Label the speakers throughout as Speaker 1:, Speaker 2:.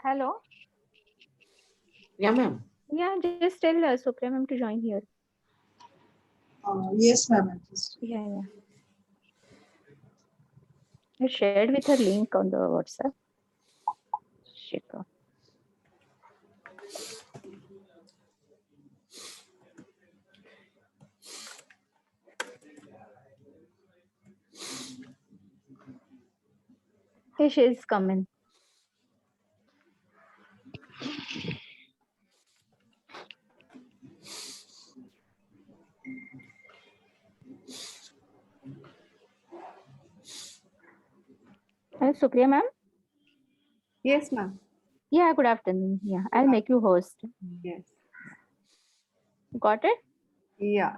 Speaker 1: Hello.
Speaker 2: Yeah, ma'am.
Speaker 1: Yeah, just tell Supriya ma'am to join here.
Speaker 3: Yes, ma'am.
Speaker 1: Yeah, yeah. I shared with her link on the WhatsApp. Shika. Hey, she's coming. Hello, Supriya ma'am.
Speaker 4: Yes, ma'am.
Speaker 1: Yeah, good afternoon. Yeah, I'll make you host.
Speaker 4: Yes.
Speaker 1: Got it?
Speaker 4: Yeah.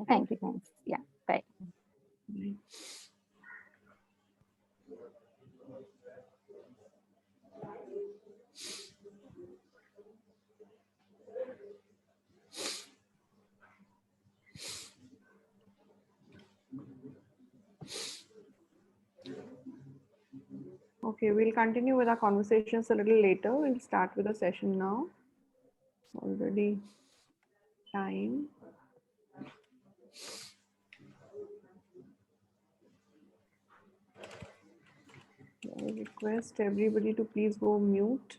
Speaker 1: Thank you. Thanks. Yeah, bye.
Speaker 4: Okay, we'll continue with our conversations a little later. We'll start with the session now. It's already time. I request everybody to please go mute.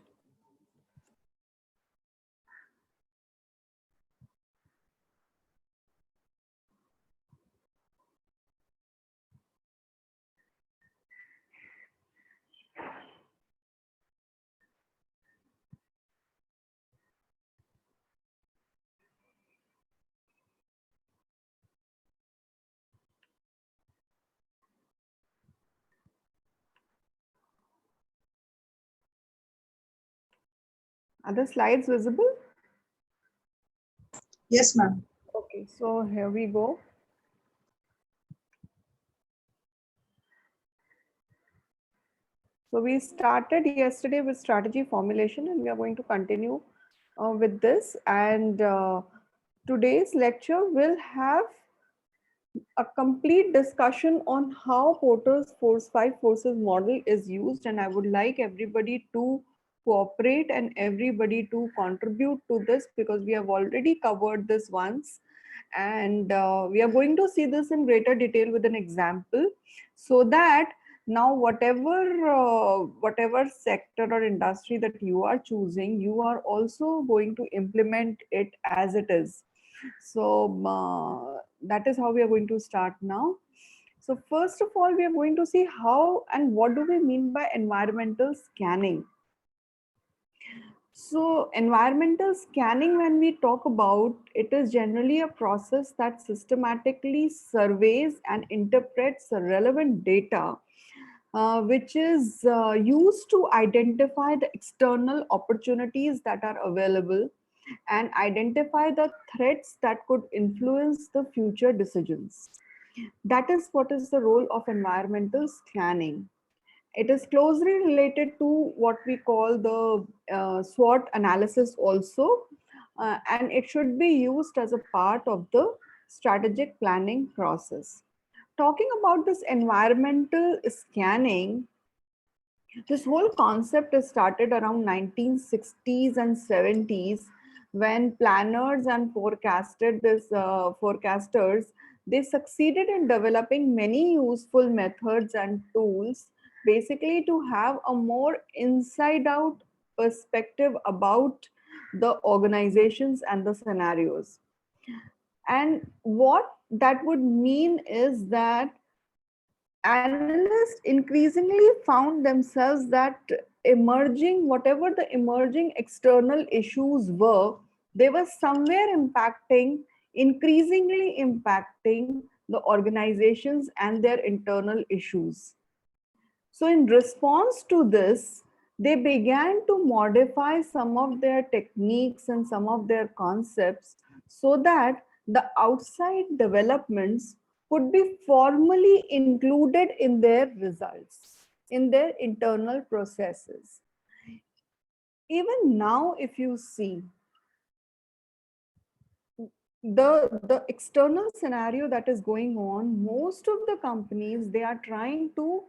Speaker 4: Are the slides visible?
Speaker 3: Yes, ma'am.
Speaker 4: Okay, so here we go. So we started yesterday with strategy formulation and we are going to continue with this. And today's lecture will have a complete discussion on how Porter's five forces model is used, and I would like everybody to cooperate and everybody to contribute to this because we have already covered this once, and we are going to see this in greater detail with an example, so that now whatever sector or industry that you are choosing, you are also going to implement it as it is. So that is how we are going to start now. So first of all, we are going to see how and what do we mean by environmental scanning. So environmental scanning, when we talk about, it is generally a process that systematically surveys and interprets relevant data, which is used to identify the external opportunities that are available and identify the threats that could influence the future decisions. That is what is the role of environmental scanning. It is closely related to what we call the SWOT analysis also, and it should be used as a part of the strategic planning process. Talking about this environmental scanning, this whole concept is started around 1960s and 70s when planners and forecasters, they succeeded in developing many useful methods and tools, basically to have a more inside out perspective about the organizations and the scenarios. And what that would mean is that analysts increasingly found themselves that whatever the emerging external issues were, they were somewhere increasingly impacting the organizations and their internal issues. So in response to this, they began to modify some of their techniques and some of their concepts so that the outside developments could be formally included in their results, in their internal processes. Even now, if you see, the external scenario that is going on, most of the companies, they are trying to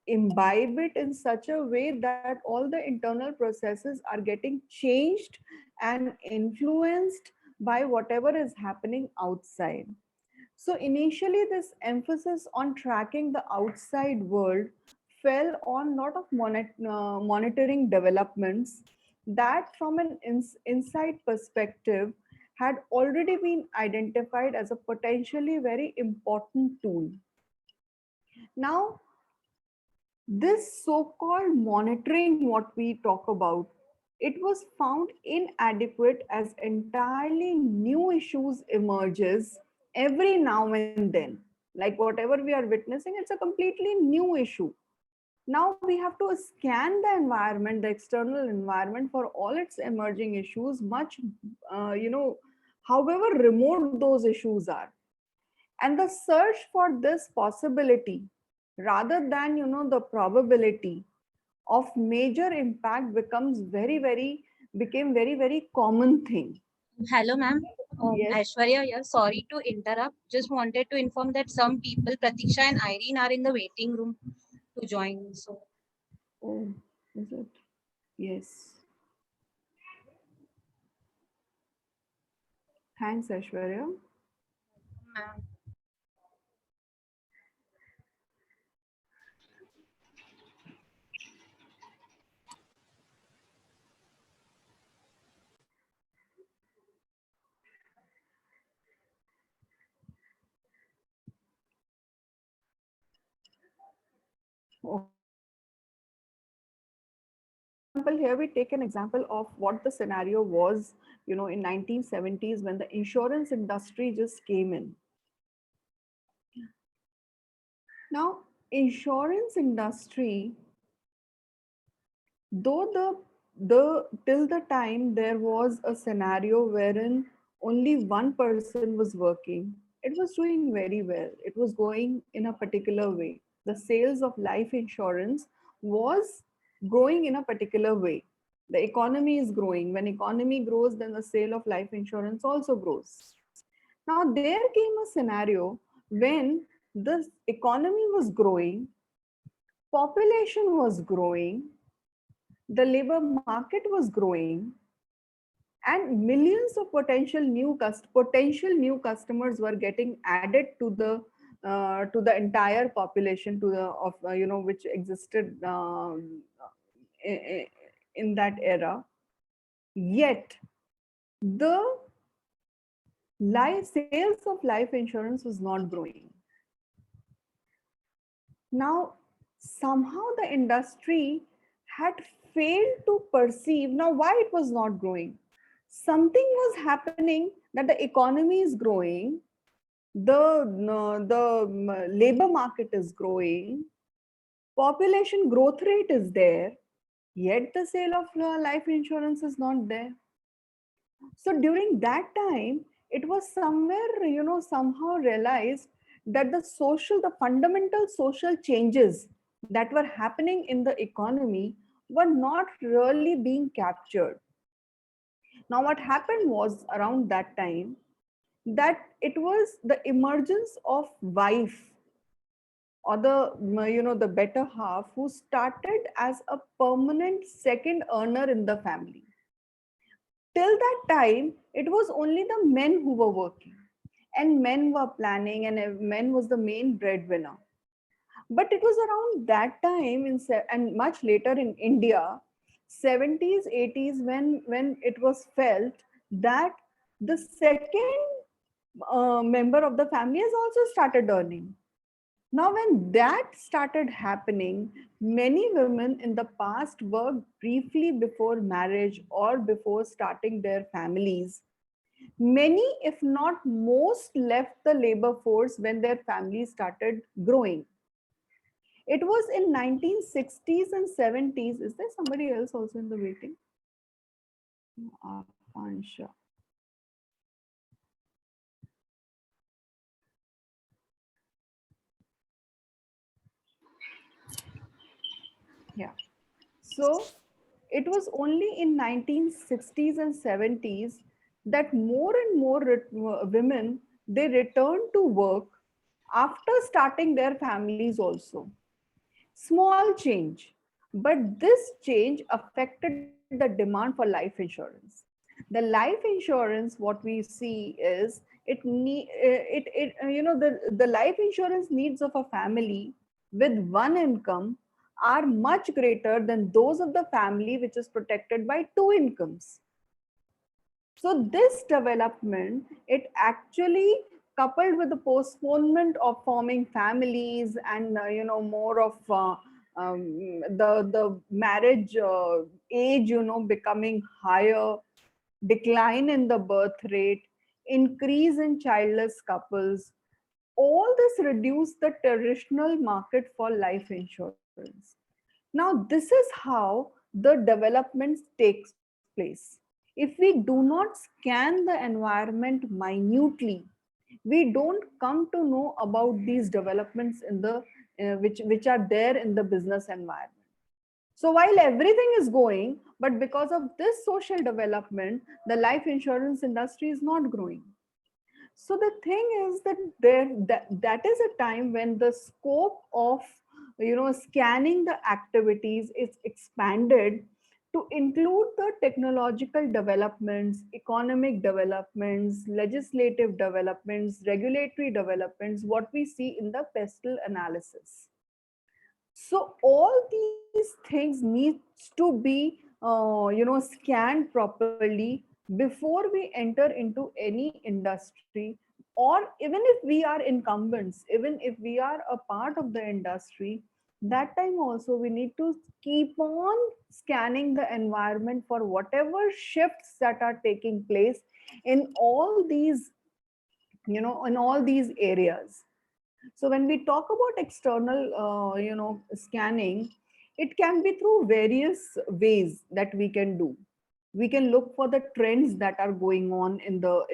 Speaker 4: imbibe it in such a way that all the internal processes are getting changed and influenced by whatever is happening outside. So initially, this emphasis on tracking the outside world fell on lot of monitoring developments that from an inside perspective had already been identified as a potentially very important tool. Now, this so-called monitoring, what we talk about, it was found inadequate as entirely new issues emerges every now and then. Like whatever we are witnessing, it's a completely new issue. Now we have to scan the environment, the external environment, for all its emerging issues, much, however remote those issues are. And the search for this possibility rather than the probability of major impact becomes became very common thing.
Speaker 3: Hello, ma'am.
Speaker 4: Yes.
Speaker 3: Aishwarya here. Sorry to interrupt. Just wanted to inform that some people, Pratiksha and Irene, are in the waiting room to join. So,
Speaker 4: Oh, is it? Yes. Thanks, Aishwarya.
Speaker 3: ma'am.
Speaker 4: Oh. Here we take an example of what the scenario was, in 1970s when the insurance industry just came in. Now, insurance industry, though the till the time there was a scenario wherein only one person was working, it was doing very well. It was going in a particular way. The sales of life insurance was growing in a particular way. The economy is growing. When economy grows, then the sale of life insurance also grows. Now there came a scenario when the economy was growing, population was growing, the labor market was growing, and millions of potential new customers were getting added to the entire population to the of which existed in that era. Yet the life sales of life insurance was not growing. Now somehow the industry had failed to perceive now why it was not growing. Something was happening, that the economy is growing, the labor market is growing, population growth rate is there, yet the sale of life insurance is not there. So during that time, it was somewhere, somehow realized that the fundamental social changes that were happening in the economy were not really being captured. Now, what happened was around that time that it was the emergence of wife or the better half who started as a permanent second earner in the family. Till that time, it was only the men who were working and men were planning and men was the main breadwinner. But it was around that time and much later in India, 70s, 80s, when it was felt that the second member of the family has also started earning. Now, when that started happening, many women in the past worked briefly before marriage or before starting their families. Many, if not most, left the labor force when their families started growing. It was in 1960s and 70s. Is there somebody else also in the waiting? Akansha. Yeah. So it was only in 1960s and 70s that more and more women, they returned to work after starting their families also. Small change, but this change affected the demand for life insurance. The life insurance, what we see is the life insurance needs of a family with one income are much greater than those of the family which is protected by two incomes. So this development, it actually coupled with the postponement of forming families and more of the marriage age becoming higher, decline in the birth rate, increase in childless couples, all this reduced the traditional market for life insurance. Now, this is how the development takes place. If we do not scan the environment minutely, we don't come to know about these developments in the which are there in the business environment. So while everything is going, but because of this social development, the life insurance industry is not growing. So the thing is that that is a time when the scope of scanning the activities is expanded to include the technological developments, economic developments, legislative developments, regulatory developments, what we see in the pestle analysis. So all these things needs to be scanned properly before we enter into any industry, or even if we are incumbents, even if we are a part of the industry, that time also we need to keep on scanning the environment for whatever shifts that are taking place in all these in all these areas. So when we talk about external scanning, it can be through various ways that we can do. We can look for the trends that are going on in the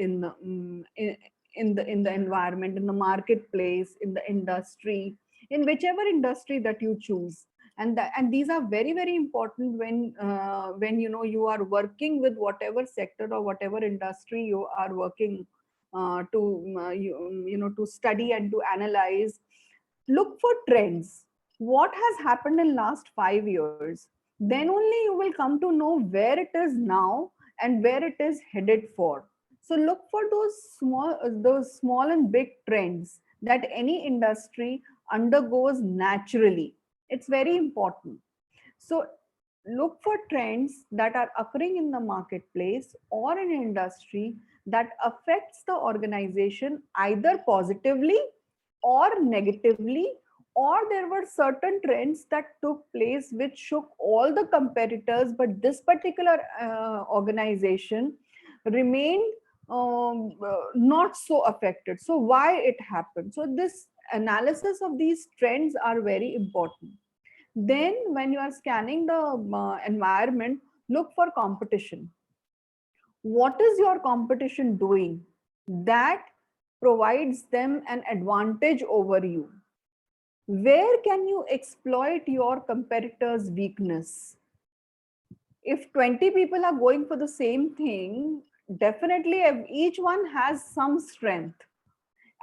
Speaker 4: environment, in the marketplace, in the industry, in whichever industry that you choose. And these are very, very important when you are working with whatever sector or whatever industry you are working to study and to analyze. Look for trends. What has happened in last 5 years? Then only you will come to know where it is now and where it is headed for. So look for those small and big trends that any industry undergoes naturally. It's very important. So look for trends that are occurring in the marketplace or in industry that affects the organization either positively or negatively, or there were certain trends that took place which shook all the competitors, but this particular organization remained not so affected. So why it happened? So this analysis of these trends are very important. Then when you are scanning the environment, look for competition. What is your competition doing that provides them an advantage over you? Where can you exploit your competitor's weakness? If 20 people are going for the same thing, definitely each one has some strength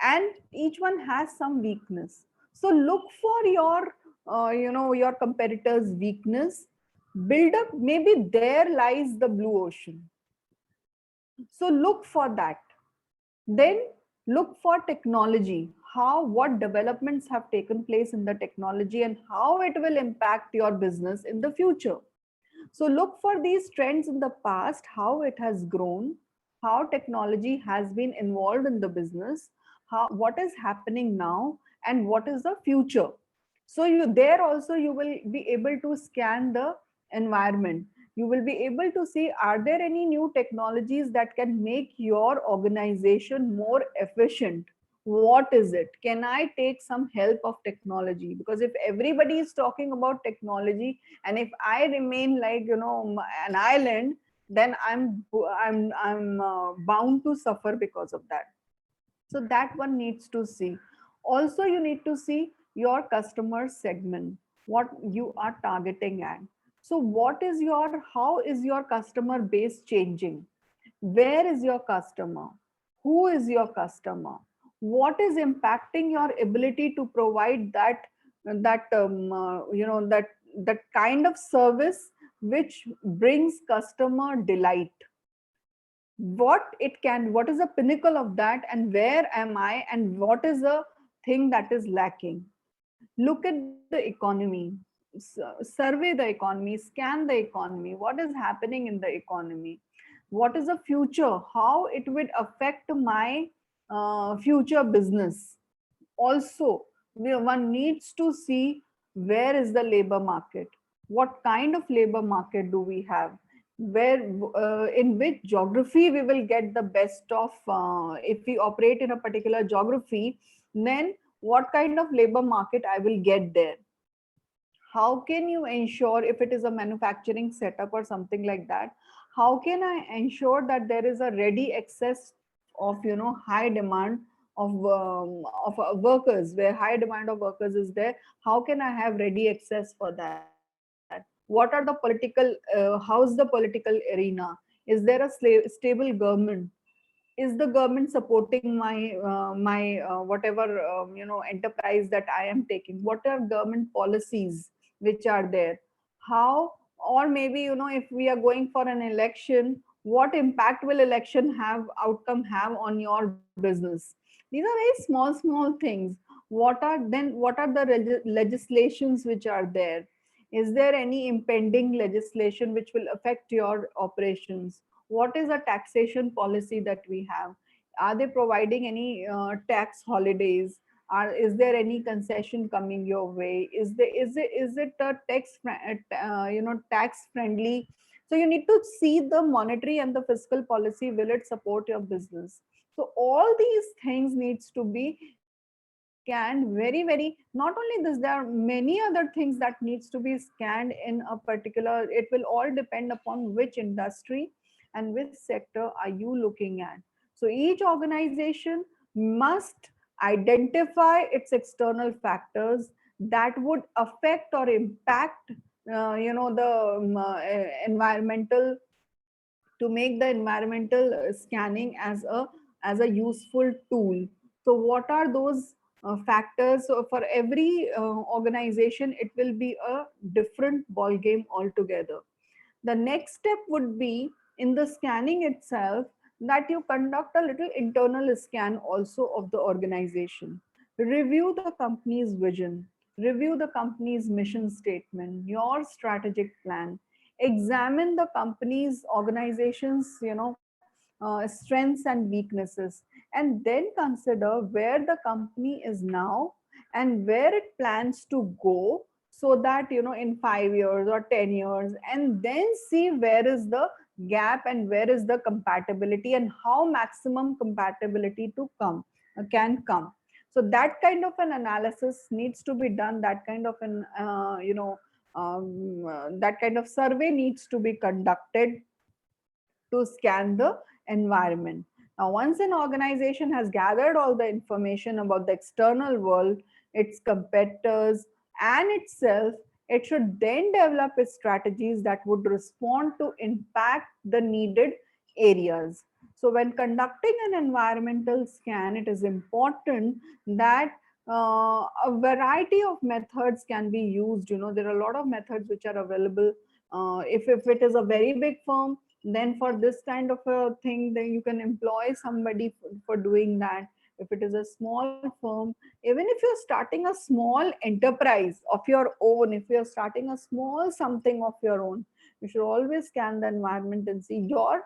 Speaker 4: and each one has some weakness. So look for your competitor's weakness, build up, maybe there lies the blue ocean. So look for that. Then look for technology, what developments have taken place in the technology and how it will impact your business in the future. So look for these trends in the past, how it has grown, how technology has been involved in the business, what is happening now, and what is the future. So there also you will be able to scan the environment. You will be able to see, are there any new technologies that can make your organization more efficient? What is it? Can I take some help of technology? Because if everybody is talking about technology, and if I remain like an island, then I'm bound to suffer because of that. So that one needs to see. Also, you need to see your customer segment, what you are targeting at. So how is your customer base changing? Where is your customer? Who is your customer? What is impacting your ability to provide that that kind of service which brings customer delight. What is the pinnacle of that, and where am I, and what is the thing that is lacking? Look at the economy, survey the economy, scan the economy. What is happening in the economy? What is the future? How it would affect my future business? Also, one needs to see where is the labor market, what kind of labor market do we have, where in which geography we will get the best of, if we operate in a particular geography, then what kind of labor market I will get there. How can you ensure, if it is a manufacturing setup or something like that, how can I ensure that there is a ready access of high demand of workers, where high demand of workers is there? How can I have ready access for that? What are the political how's the political arena? Is there a stable government? Is the government supporting my whatever enterprise that I am taking? What are government policies which are there? How, or maybe if we are going for an election, what impact will election have, outcome have on your business? These are very small things. What are the legislations which are there? Is there any impending legislation which will affect your operations? What is the taxation policy that we have? Are they providing any tax holidays? Is there any concession coming your way? Is it a tax friendly? So you need to see the monetary and the fiscal policy. Will it support your business? So all these things needs to be scanned very. Not only this, there are many other things that needs to be scanned in a particular. It will all depend upon which industry and which sector are you looking at. So each organization must identify its external factors that would affect or impact the environmental, to make the environmental scanning as a useful tool. So what are those factors? So for every organization, it will be a different ball game altogether. The next step would be, in the scanning itself, that you conduct a little internal scan also of the organization. Review the company's vision, review the company's mission statement, your strategic plan, examine the company's organization's strengths and weaknesses, and then consider where the company is now and where it plans to go, so that in 5 years or 10 years, and then see where is the gap and where is the compatibility and how maximum compatibility to come can come. So that kind of an analysis needs to be done. That kind of an that kind of survey needs to be conducted to scan the environment. Now, once an organization has gathered all the information about the external world, its competitors, and itself, it should then develop its strategies that would respond to impact the needed areas. So when conducting an environmental scan, it is important that a variety of methods can be used. There are a lot of methods which are available. If it is a very big firm, then for this kind of a thing, then you can employ somebody for doing that. If it is a small firm, even if you're starting a small enterprise of your own, if you're starting a small something of your own, you should always scan the environment and see your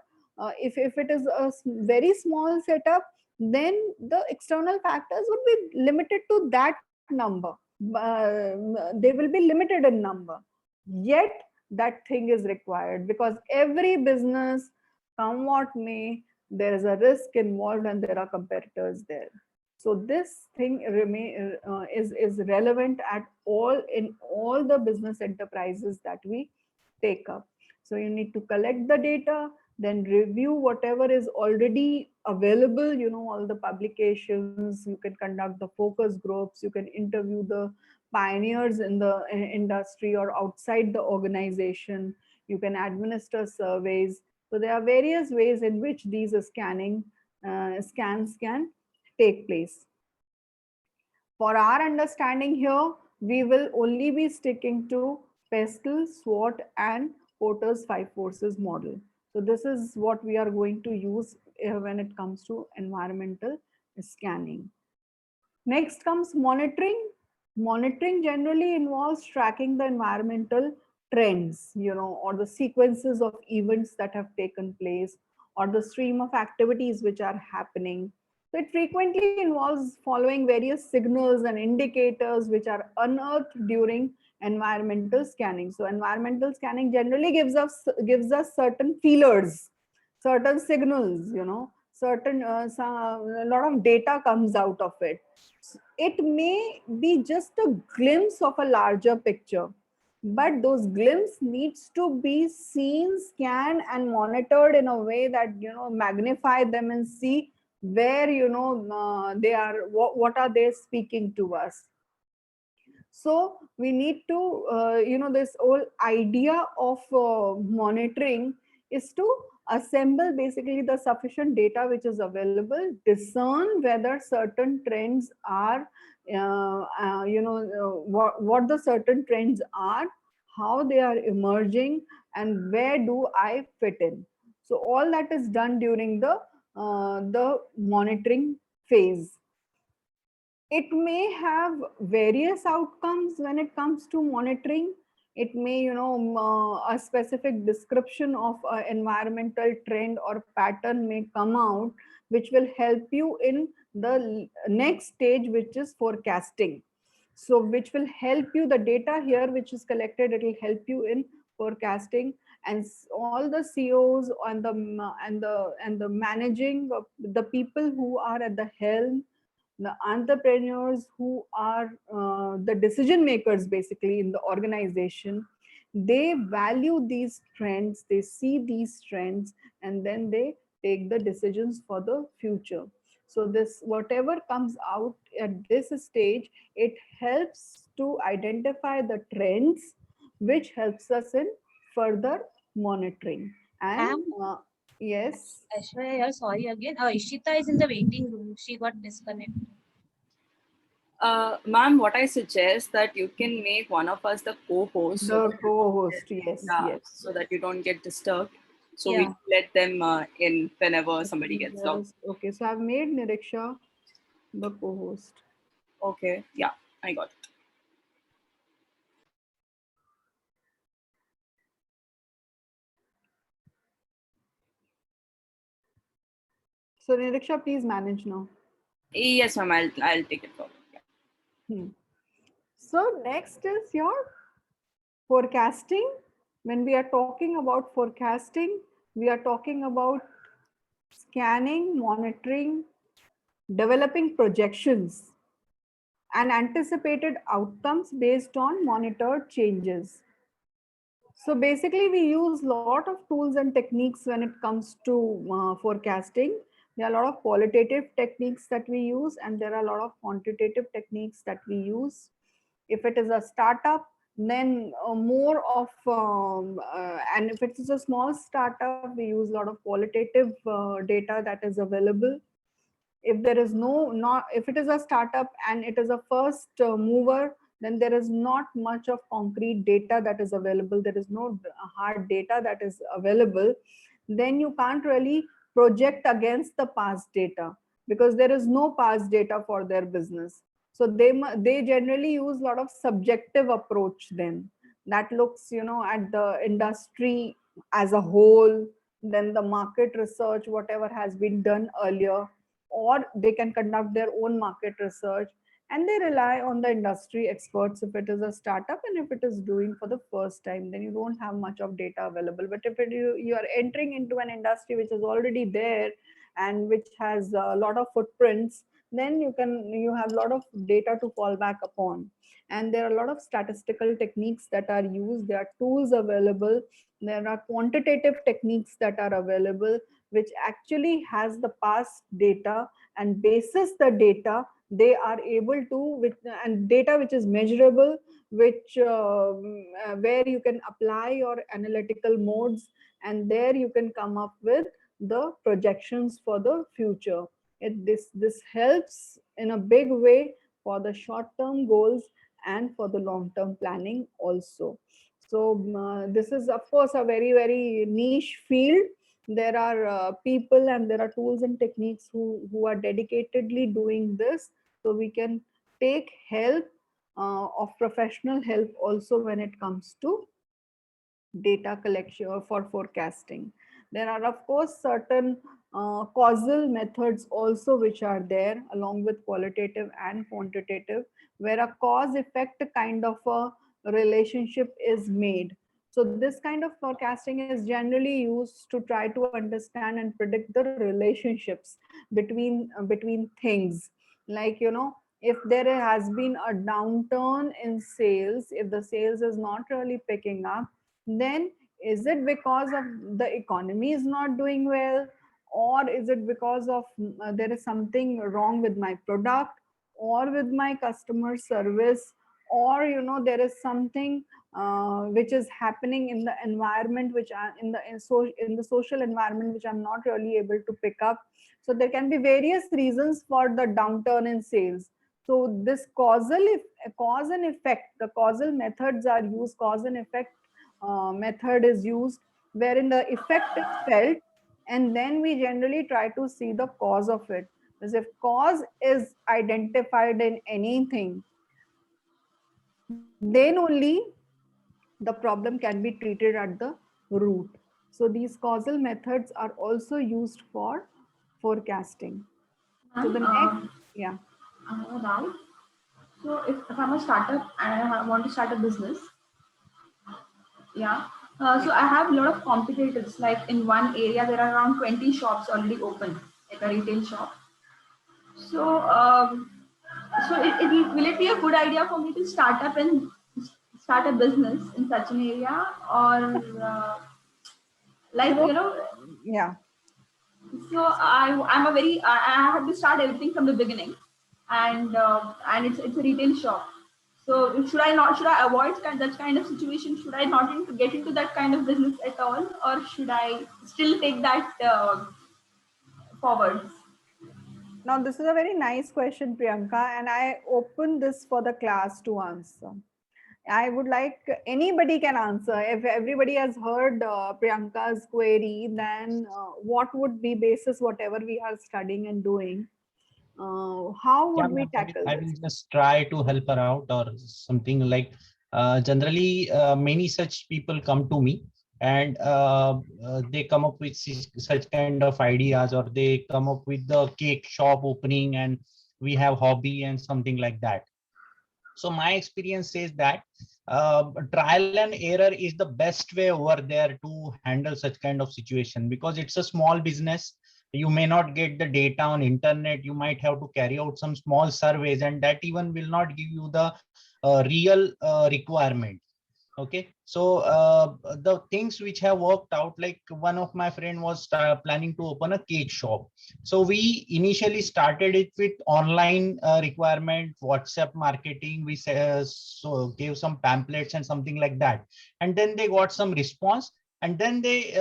Speaker 4: if it is a very small setup, then the external factors would be limited to that number. They will be limited in number, yet that thing is required, because every business, come what may, there is a risk involved and there are competitors there. So this thing is relevant in all the business enterprises that we take up. So you need to collect the data, then review whatever is already available, all the publications. You can conduct the focus groups, you can interview the pioneers in the industry or outside the organization, you can administer surveys. So there are various ways in which these scans can take place. For our understanding here, we will only be sticking to PESTEL, SWOT, and Porter's 5 forces model. So this is what we are going to use when it comes to environmental scanning. Next comes monitoring. Monitoring generally involves tracking the environmental trends, or the sequences of events that have taken place, or the stream of activities which are happening. So it frequently involves following various signals and indicators which are unearthed during environmental scanning. So environmental scanning generally gives us certain feelers, certain signals, certain a lot of data comes out of it. It may be just a glimpse of a larger picture, but those glimpses needs to be seen, scanned, and monitored in a way that magnify them and see where they are, what are they speaking to us. So we need to this whole idea of monitoring is to assemble basically the sufficient data which is available, discern whether certain trends are what the certain trends are, how they are emerging, and where do I fit in. So all that is done during the monitoring phase. It may have various outcomes when it comes to monitoring. It may, a specific description of an environmental trend or pattern may come out, which will help you in the next stage, which is forecasting. So which will help you, the data here which is collected, it will help you in forecasting. And all the CEOs and the managing the people who are at the helm, the entrepreneurs who are the decision makers basically in the organization, they value these trends, they see these trends, and then they take the decisions for the future. So this, whatever comes out at this stage, it helps to identify the trends, which helps us in further monitoring. And yes.
Speaker 3: Aishwarya, sorry again. Ishita is in the waiting room. She got disconnected.
Speaker 5: Ma'am, what I suggest that you can make one of us the co-host.
Speaker 4: The co-host, yes,
Speaker 5: Yeah,
Speaker 4: yes.
Speaker 5: so that you don't get disturbed. So
Speaker 3: Yeah.
Speaker 5: we let them in whenever somebody gets logged.
Speaker 4: Yes. Okay, so I've made Niriksha the co-host.
Speaker 5: Okay, yeah, I got it.
Speaker 4: So Niriksha, please manage now.
Speaker 5: Yes, ma'am, I'll take it forward. Yeah.
Speaker 4: So next is your forecasting. When we are talking about forecasting, we are talking about scanning, monitoring, developing projections, and anticipated outcomes based on monitored changes. So basically, we use a lot of tools and techniques when it comes to forecasting. There are a lot of qualitative techniques that we use, and there are a lot of quantitative techniques that we use. If it is a startup, then more of, and if it is a small startup, we use a lot of qualitative data that is available. If there is if it is a startup and it is a first mover, then there is not much of concrete data that is available. There is no hard data that is available. Then you can't really project against the past data, because there is no past data for their business. So they generally use a lot of subjective approach then, that looks at the industry as a whole, then the market research, whatever has been done earlier, or they can conduct their own market research, and they rely on the industry experts if it is a startup. And if it is doing for the first time, then you don't have much of data available. But if you are entering into an industry which is already there and which has a lot of footprints, then you have a lot of data to fall back upon. And there are a lot of statistical techniques that are used. There are tools available, there are quantitative techniques that are available, which actually has the past data, and basis the data, they are able to, and data which is measurable, which where you can apply your analytical modes, and there you can come up with the projections for the future. This helps in a big way for the short term goals and for the long-term planning also. So this is of course a very, very niche field. There are people and there are tools and techniques who are dedicatedly doing this. So we can take help of professional help also when it comes to data collection or for forecasting. There are of course certain causal methods also which are there along with qualitative and quantitative, where a cause effect kind of a relationship is made. So this kind of forecasting is generally used to try to understand and predict the relationships between things. Like, you know, if there has been a downturn in sales, if the sales is not really picking up, then is it because of the economy is not doing well, or is it because of there is something wrong with my product or with my customer service, or you know there is something which is happening in the environment which I, in the social environment which I'm not really able to pick up. So there can be various reasons for the downturn in sales. So this cause and effect, the causal methods are used, cause and effect method is used, wherein the effect is felt, and then we generally try to see the cause of it. Because if cause is identified in anything, then only the problem can be treated at the root. So these causal methods are also used for forecasting. So the next, yeah.
Speaker 6: I have a doubt. So if I'm a startup and I want to start a business, yeah. So I have a lot of competitors. Like in one area, there are around 20 shops already open, like a retail shop. So, will it be a good idea for me to start a business in such an area, or like you know?
Speaker 4: Yeah.
Speaker 6: So I have to start everything from the beginning, and it's a retail shop. So should I avoid that kind of situation? Should I not get into that kind of business at all, or should I still take that forward?
Speaker 4: Now, this is a very nice question, Priyanka, and I open this for the class to answer. I would like anybody can answer. If everybody has heard Priyanka's query, then what would be basis whatever we are studying and doing? How would we tackle
Speaker 7: I
Speaker 4: this?
Speaker 7: will just try to help her out or something like generally many such people come to me and they come up with such kind of ideas, or they come up with the cake shop opening and we have hobby and something like that. So my experience says that trial and error is the best way over there to handle such kind of situation, because it's a small business. You may not get the data on internet. You might have to carry out some small surveys, and that even will not give you the real requirement. Okay, so the things which have worked out, like one of my friend was planning to open a cake shop. So we initially started it with online requirement, WhatsApp marketing. We so gave some pamphlets and something like that, and then they got some response, and then they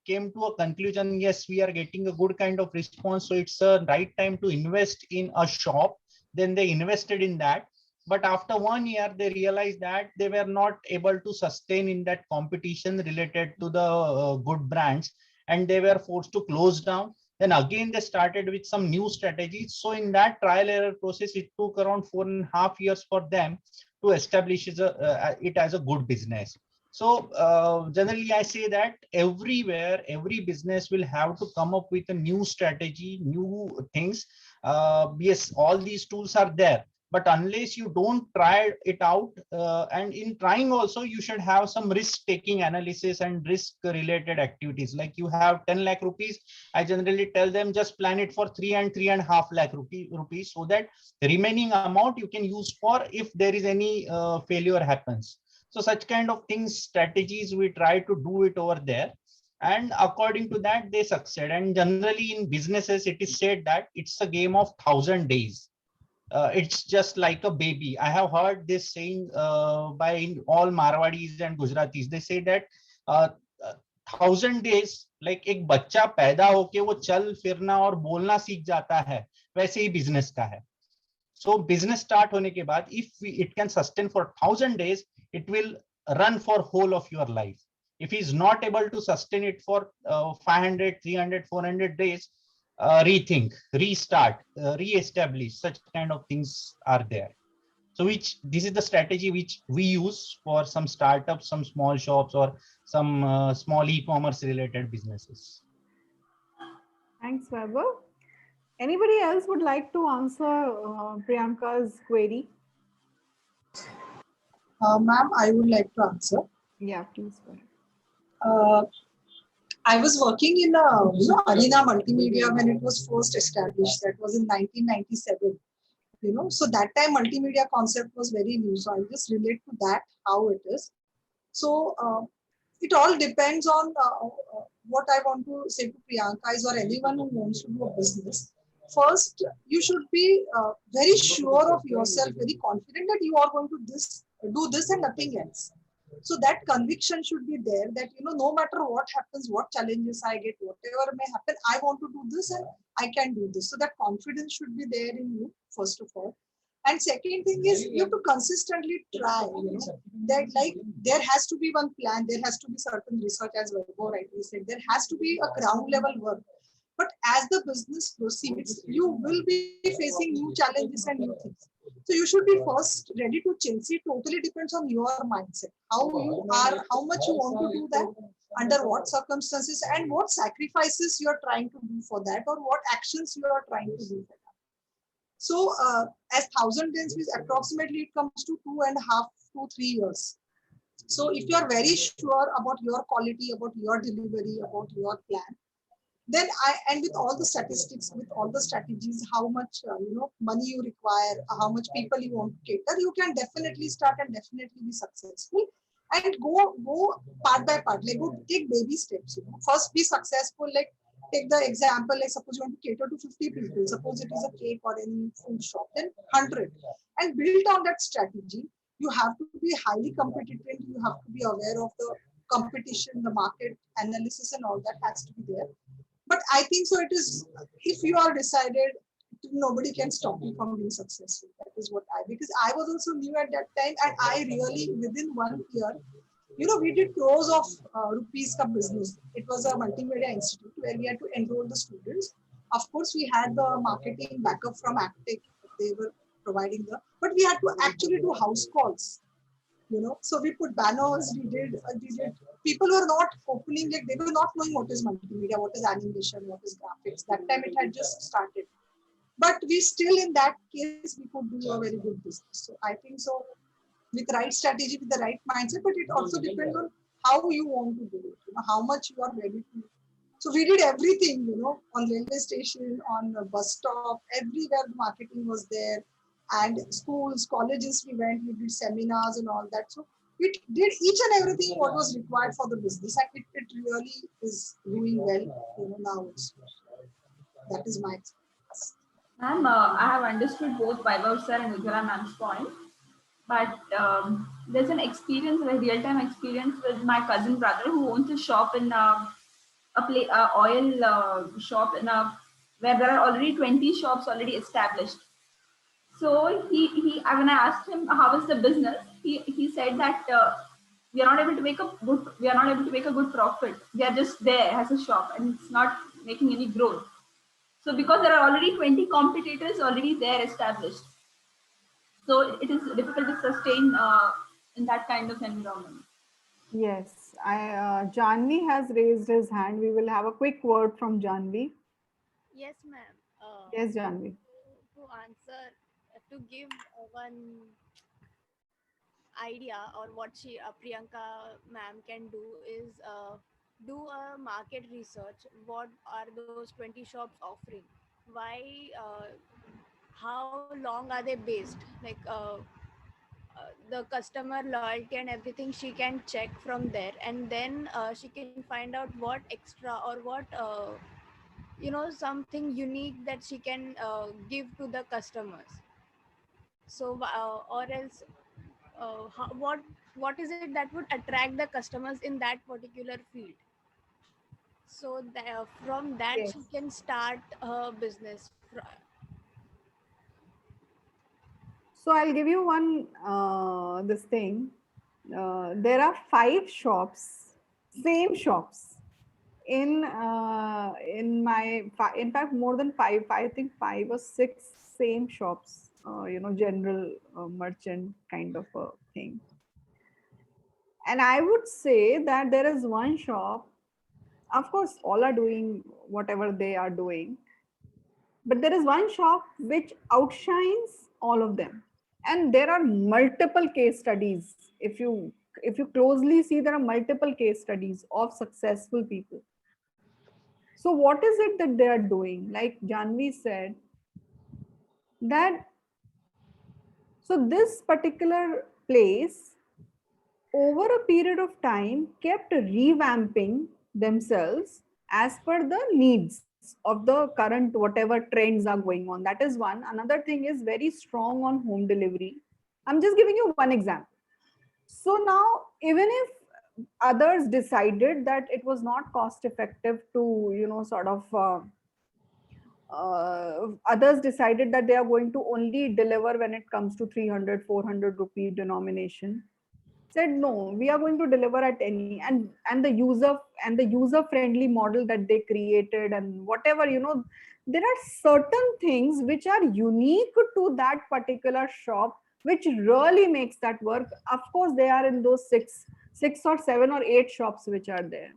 Speaker 7: came to a conclusion, yes, we are getting a good kind of response, so it's a right time to invest in a shop. Then they invested in that. But after 1 year, they realized that they were not able to sustain in that competition related to the good brands, and they were forced to close down. Then again, they started with some new strategies. So in that trial error process, it took around 4.5 years for them to establish it as a good business. So generally, I say that everywhere, every business will have to come up with a new strategy, new things. Yes, all these tools are there, but unless you don't try it out, and in trying also, you should have some risk taking analysis and risk related activities. Like you have 10 lakh rupees, I generally tell them just plan it for 3 and 3.5 lakh rupees, so that the remaining amount you can use for if there is any failure happens. So such kind of things, strategies, we try to do it over there, and according to that they succeed. And generally in businesses, it is said that it's a game of 1,000 days. It's just like a baby. I have heard this saying by all Marwadis and Gujaratis. They say that 1,000 days, like एक बच्चा पैदा होके वो चल फिरना और बोलना सीख जाता है, वैसे ही बिजनेस का है. So business start hone ke baad, if it can sustain for 1,000 days, it will run for whole of your life. If he is not able to sustain it for 500, 300, 400 days, rethink, restart, re-establish, such kind of things are there. So this is the strategy which we use for some startups, some small shops, or some small e-commerce related businesses.
Speaker 4: Thanks, Vaibhav. Anybody else would like to answer Priyanka's query?
Speaker 8: Ma'am, I would like to answer.
Speaker 4: Yeah, please go ahead.
Speaker 8: I was working in Arena Multimedia when it was first established. That was in 1997. So that time multimedia concept was very new. So I'll just relate to that, how it is. So it all depends on what I want to say to Priyanka is, or anyone who wants to do a business. First, you should be very sure of yourself, very confident that you are going to do this and nothing else. So that conviction should be there that, no matter what happens, what challenges I get, whatever may happen, I want to do this and I can do this. So that confidence should be there in you, first of all. And second thing is you have to consistently try, that like there has to be one plan, there has to be certain research, as Vaibhav rightly said, there has to be a ground level work. But as the business proceeds, you will be facing new challenges and new things. So you should be first ready to change. It totally depends on your mindset, how you are, how much you want to do that, under what circumstances, and what sacrifices you are trying to do for that, or what actions you are trying to do for that. So as 1,000 days is approximately, it comes to 2.5 to 3 years. So if you are very sure about your quality, about your delivery, about your plan, then and with all the statistics, with all the strategies, how much money you require, how much people you want to cater, you can definitely start and definitely be successful. And go part by part, like go take baby steps. First be successful, like take the example, like suppose you want to cater to 50 people, suppose it is a cake or any food shop, then 100, and build on that strategy. You have to be highly competent, you have to be aware of the competition, the market analysis, and all that has to be there. But I think so it is, if you are decided, nobody can stop you from being successful. That is what because I was also new at that time, and I really, within 1 year, we did crores of rupees ka business. It was a multimedia institute where we had to enroll the students. Of course, we had the marketing backup from Actech. They were providing but we had to actually do house calls. So we put banners, we did, people were not opening, like they were not knowing what is multimedia, what is animation, what is graphics. That time it had just started. But we still, in that case, we could do a very good business. So I think so, with the right strategy, with the right mindset, but it also depends on how you want to do it, how much you are ready to. So we did everything, on railway station, on a bus stop, everywhere the marketing was there. And schools, colleges, we went, we did seminars and all that. So we did each and everything what was required for the business, and it really is doing well, now. That is my experience.
Speaker 6: Ma'am, I have understood both Vaibhav sir and Ujjwala ma'am's point, but there's an experience, a real-time experience with my cousin brother who owns a shop in oil shop where there are already 20 shops already established. So he when I asked him how is the business, he said that we are not able to make a good profit. We are just there as a shop and it's not making any growth. So because there are already 20 competitors already there established, so it is difficult to sustain in that kind of environment.
Speaker 4: Yes, Janvi has raised his hand. We will have a quick word from Janvi.
Speaker 9: Yes, ma'am.
Speaker 4: Yes, Janvi.
Speaker 9: To answer, to give one idea or what Priyanka ma'am can do is do a market research. What are those 20 shops offering? Why? How long are they based? Like the customer loyalty and everything she can check from there, and then she can find out what extra or what something unique that she can give to the customers. So or else what is it that would attract the customers in that particular field, so from that
Speaker 4: Yes.
Speaker 9: she can start her business.
Speaker 4: So I'll give you one, this thing. There are 5 shops, same shops in in fact more than 5, I think 5 or 6 same shops, general merchant kind of a thing. And I would say that there is one shop, of course all are doing whatever they are doing, but there is one shop which outshines all of them. And there are multiple case studies. If you closely see, there are multiple case studies of successful people. So what is it that they are doing? Like Janvi said, that so this particular place over a period of time kept revamping themselves as per the needs of the current whatever trends are going on. That is one. Another thing is very strong on home delivery. I'm just giving you one example. So now, even if others decided that it was not cost effective to, others decided that they are going to only deliver when it comes to 300, 400 rupee denomination, said no, we are going to deliver at any, and the user friendly model that they created and whatever, there are certain things which are unique to that particular shop which really makes that work. Of course they are in those six or 7 or 8 shops which are there.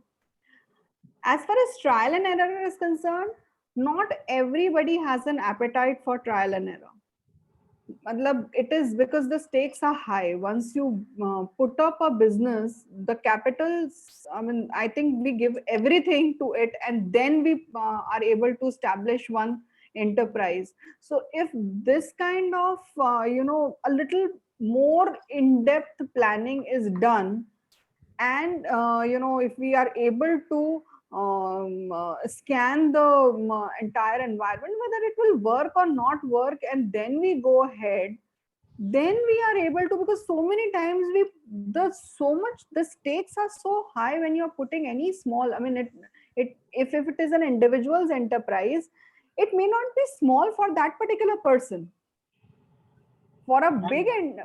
Speaker 4: As far as trial and error is concerned, not everybody has an appetite for trial and error. It is because the stakes are high. Once you put up a business, the capitals, I think we give everything to it, and then we are able to establish one enterprise. So if this kind of, a little more in-depth planning is done, and, if we are able to scan the entire environment, whether it will work or not work, and then we go ahead, then we are able to, because so many times the stakes are so high when you're putting any small, if it is an individual's enterprise, it may not be small for that particular person. For a big end.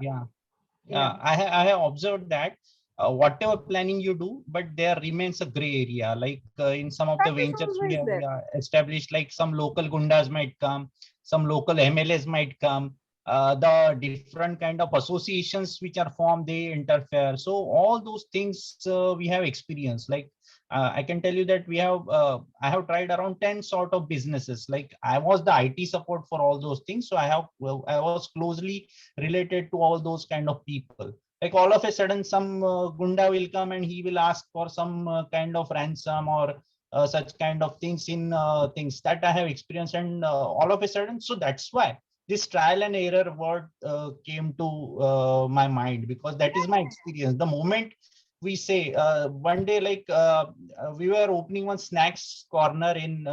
Speaker 7: I have observed that whatever planning you do, but there remains a gray area. Like in some of the ventures we have established, like some local gundas might come, some local MLAs might come, the different kind of associations which are formed, they interfere. So all those things we have experienced. Like I can tell you that I have tried around 10 sort of businesses. Like I was the IT support for all those things. So I was closely related to all those kind of people. Like all of a sudden some gunda will come and he will ask for some kind of ransom or such kind of things in things that I have experienced, and all of a sudden, so that's why this trial and error word came to my mind, because that is my experience. The moment we say one day, like we were opening one snacks corner in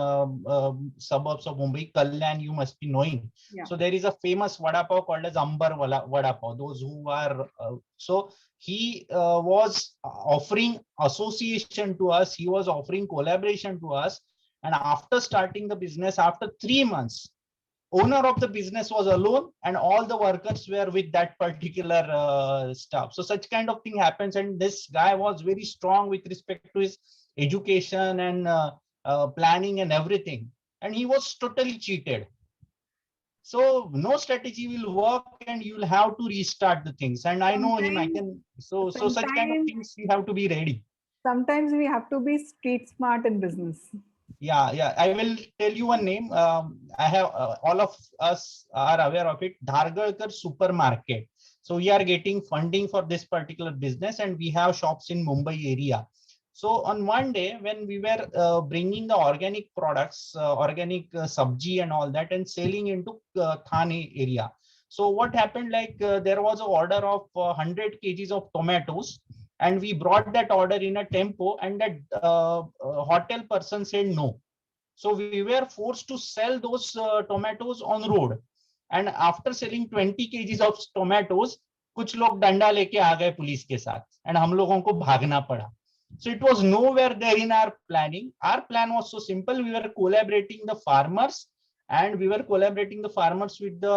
Speaker 7: suburbs of Mumbai, Kalyan, you must be knowing.
Speaker 4: Yeah.
Speaker 7: So there is a famous vada pav called as Ambar vada pav. Those who are so he was offering association to us, he was offering collaboration to us, and after starting the business, after 3 months, owner of the business was alone and all the workers were with that particular staff. So such kind of thing happens, and this guy was very strong with respect to his education and planning and everything, and he was totally cheated. So no strategy will work and you'll have to restart the things. And I know him, I can, so such kind of things you have to be ready.
Speaker 4: Sometimes we have to be street smart in business.
Speaker 7: Yeah. I will tell you one name. I have all of us are aware of it. Dhargalkar Supermarket. So we are getting funding for this particular business, and we have shops in Mumbai area. So on one day when we were bringing the organic products, organic sabji and all that, and selling into Thane area. So what happened? Like there was an order of 100 kgs of tomatoes. And we brought that order in a tempo, and that hotel person said no. So we were forced to sell those tomatoes on road. And after selling 20 kgs of tomatoes, कुछ लोग डंडा लेके आ गए police के साथ, and हम लोगों को भागना पड़ा. So it was nowhere there in our planning. Our plan was so simple. We were collaborating the farmers and we were collaborating the farmers with the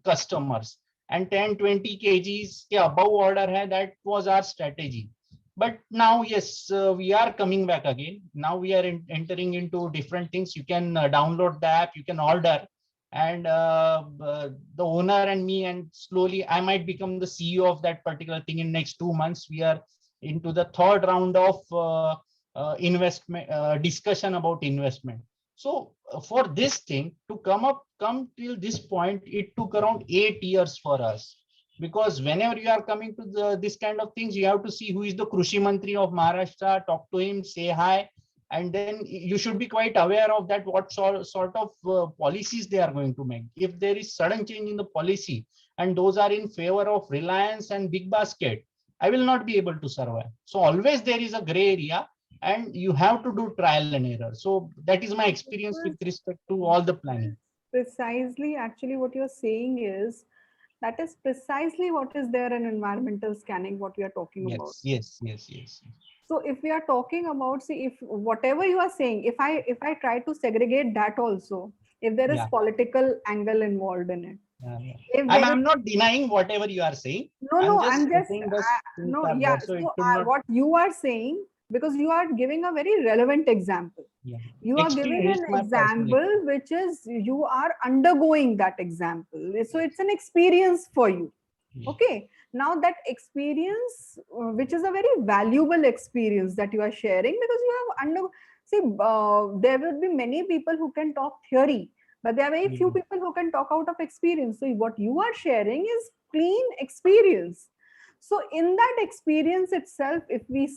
Speaker 7: customers, and 10-20 kgs के above order hai, that was our strategy. But now, yes, we are coming back again. Now we are entering into different things. You can download the app, you can order, and the owner and me, and slowly I might become the CEO of that particular thing in next 2 months. We are into the third round of investment discussion about investment. So for this thing to come till this point, it took around 8 years for us. Because whenever you are coming to this kind of things, you have to see who is the Krushi Mantri of Maharashtra, talk to him, say hi, and then you should be quite aware of that, what sort of policies they are going to make. If there is sudden change in the policy and those are in favor of Reliance and Big Basket, I will not be able to survive. So always there is a gray area and you have to do trial and error. So that is my experience with respect to all the planning.
Speaker 4: Precisely, actually what you're saying is, that is precisely what is there in environmental scanning, what we are talking about.
Speaker 7: Yes.
Speaker 4: So if we are talking about, see, if whatever you are saying, if I try to segregate that also, if there is political angle involved in it. If there
Speaker 7: I'm not denying whatever you are saying.
Speaker 4: I'm just
Speaker 7: saying this
Speaker 4: no, yeah.
Speaker 7: so
Speaker 4: what you are saying, because you are giving a very relevant example. You are giving an example which is, you are undergoing that example. So it's an experience for you. Okay. Now that experience, which is a very valuable experience that you are sharing, because you have there will be many people who can talk theory, but there are very few people who can talk out of experience. So what you are sharing is clean experience. So in that experience itself, if we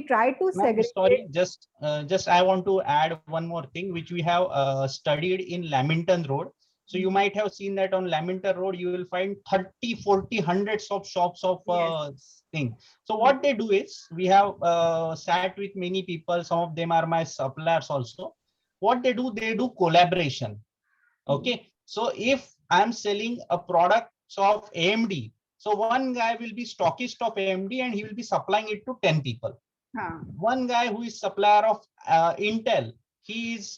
Speaker 4: try to segregate.
Speaker 7: Sorry, just I want to add one more thing, which we have studied in Lamington Road. So you might have seen that on Lamington Road, you will find 30, 40, hundreds of shops of thing. So what they do is, we have sat with many people. Some of them are my suppliers also. What they do collaboration. Okay. So if I'm selling a product of AMD, so one guy will be stockist of AMD and he will be supplying it to 10 people. One guy who is supplier of Intel, he is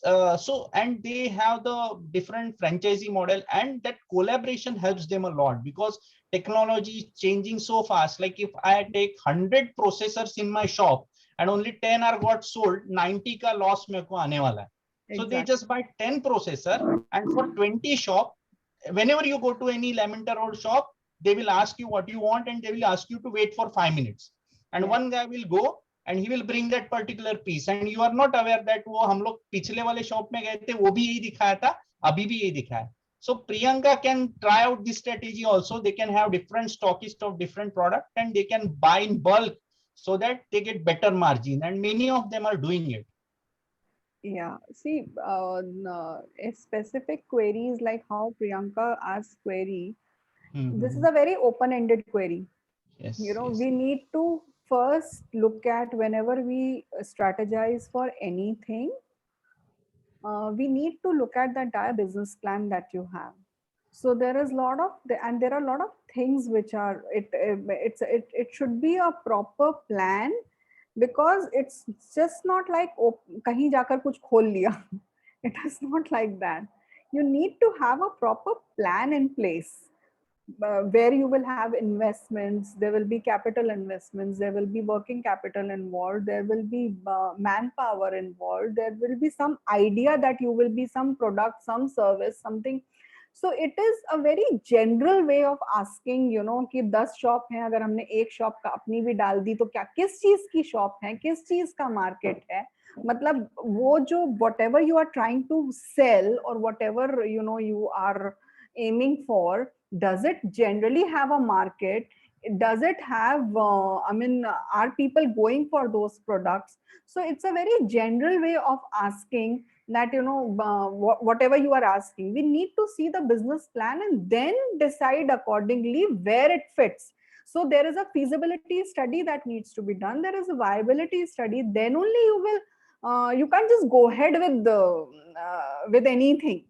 Speaker 7: and they have the different franchisee model, and that collaboration helps them a lot, because technology is changing so fast. Like if I take 100 processors in my shop and only 10 are got sold, 90 ka loss meko aane wala hai. So they just buy 10 processor, and for 20 shop, whenever you go to any Lamington Road shop, they will ask you what you want and they will ask you to wait for 5 minutes. And one guy will go and he will bring that particular piece, and you are not aware that wo hum log pichle wale shop mein gaye the, wo bhi yahi dikhaya tha, abhi bhi yahi dikhaya. So Priyanka can try out this strategy also. They can have different stockists of different product and they can buy in bulk so that they get better margin, and many of them are doing it.
Speaker 4: Yeah, see, specific queries like how Priyanka asked query, this is a very open-ended query.
Speaker 7: Yes,
Speaker 4: we need to first look at, whenever we strategize for anything, we need to look at the entire business plan that you have. So there is a lot of, and there are a lot of things which are, it should be a proper plan, because it's just not like kahin jaakar kuch khol liya. It is not like that. You need to have a proper plan in place, where you will have investments, there will be capital investments, there will be working capital involved, there will be manpower involved, there will be some idea that you will be some product, some service, something. So it is a very general way of asking, कि 10 shop हैं, अगर हमने एक shop का अपनी भी डाल दी तो क्या, किस चीज की शॉप है, किस चीज का मार्केट है, मतलब वो जो whatever you are trying to sell or whatever you are aiming for, does it generally have a market? Does it have are people going for those products? So it's a very general way of asking that, whatever you are asking, we need to see the business plan and then decide accordingly where it fits. So there is a feasibility study that needs to be done, there is a viability study, then only you will you can't just go ahead with anything.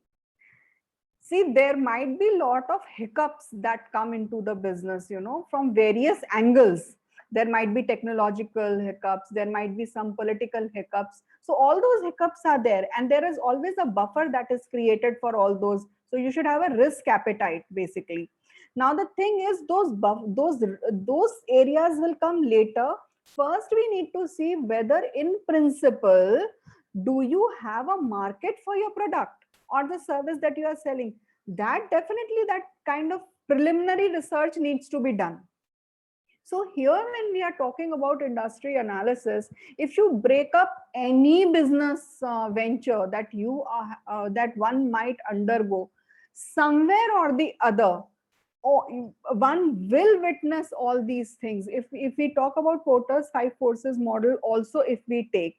Speaker 4: See, there might be a lot of hiccups that come into the business, from various angles. There might be technological hiccups, there might be some political hiccups. So all those hiccups are there, and there is always a buffer that is created for all those. So you should have a risk appetite basically. Now the thing is, those areas will come later. First, we need to see whether in principle, do you have a market for your product or the service that you are selling? That definitely, that kind of preliminary research needs to be done. So here, when we are talking about industry analysis, if you break up any business venture that you are that one might undergo, somewhere or the other, one will witness all these things. If we talk about Porter's 5 forces model also, if we take,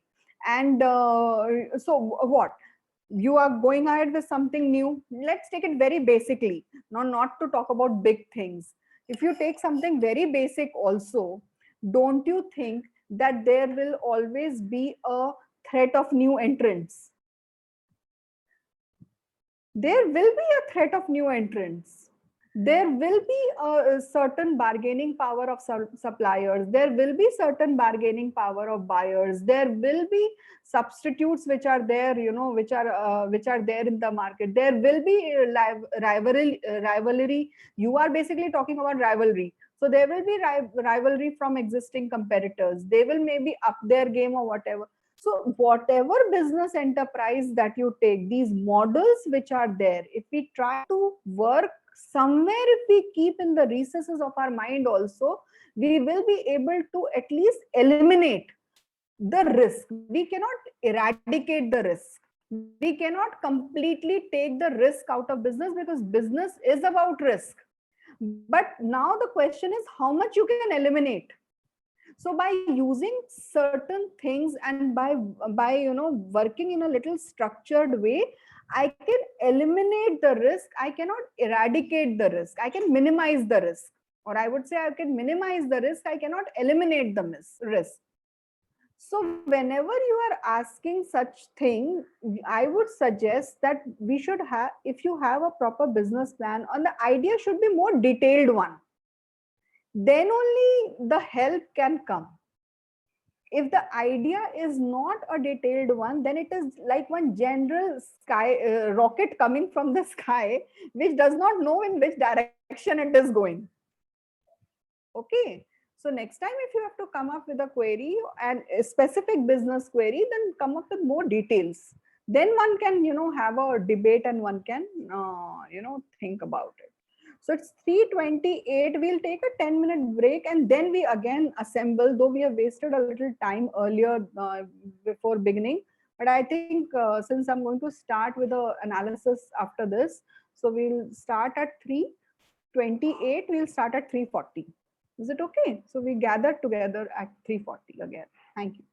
Speaker 4: and so what, you are going ahead with something new, let's take it very basically, not to talk about big things. If you take something very basic also, don't you think that there will always be a threat of new entrants? There will be a threat of new entrants. There will be a certain bargaining power of suppliers. There will be certain bargaining power of buyers. There will be substitutes which are there, you know, which are there in the market. There will be rivalry. You are basically talking about rivalry. So there will be rivalry from existing competitors. They will maybe up their game or whatever. So whatever business enterprise that you take, these models which are there, if we try to work somewhere, if we keep in the recesses of our mind also, we will be able to at least eliminate the risk. We cannot eradicate the risk. We cannot completely take the risk out of business, because business is about risk. But now the question is how much you can eliminate. So by using certain things and by you know, working in a little structured way, I can eliminate the risk. I cannot eradicate the risk. I can minimize the risk, or I would say I can minimize the risk. I cannot eliminate the risk. So whenever you are asking such thing, I would suggest that we should have, if you have a proper business plan, and the idea should be more detailed one, then only the help can come. If the idea is not a detailed one, then it is like one general rocket coming from the sky, which does not know in which direction it is going. Okay. So next time, if you have to come up with a query and a specific business query, then come up with more details. Then one can, you know, have a debate and one can, you know, think about it. So it's 3:28. We'll take a 10-minute break and then we again assemble, though we have wasted a little time earlier before beginning. But I think since I'm going to start with the analysis after this, so we'll start at 3:28. We'll start at 3:40. Is it okay? So we gather together at 3:40 again. Thank you.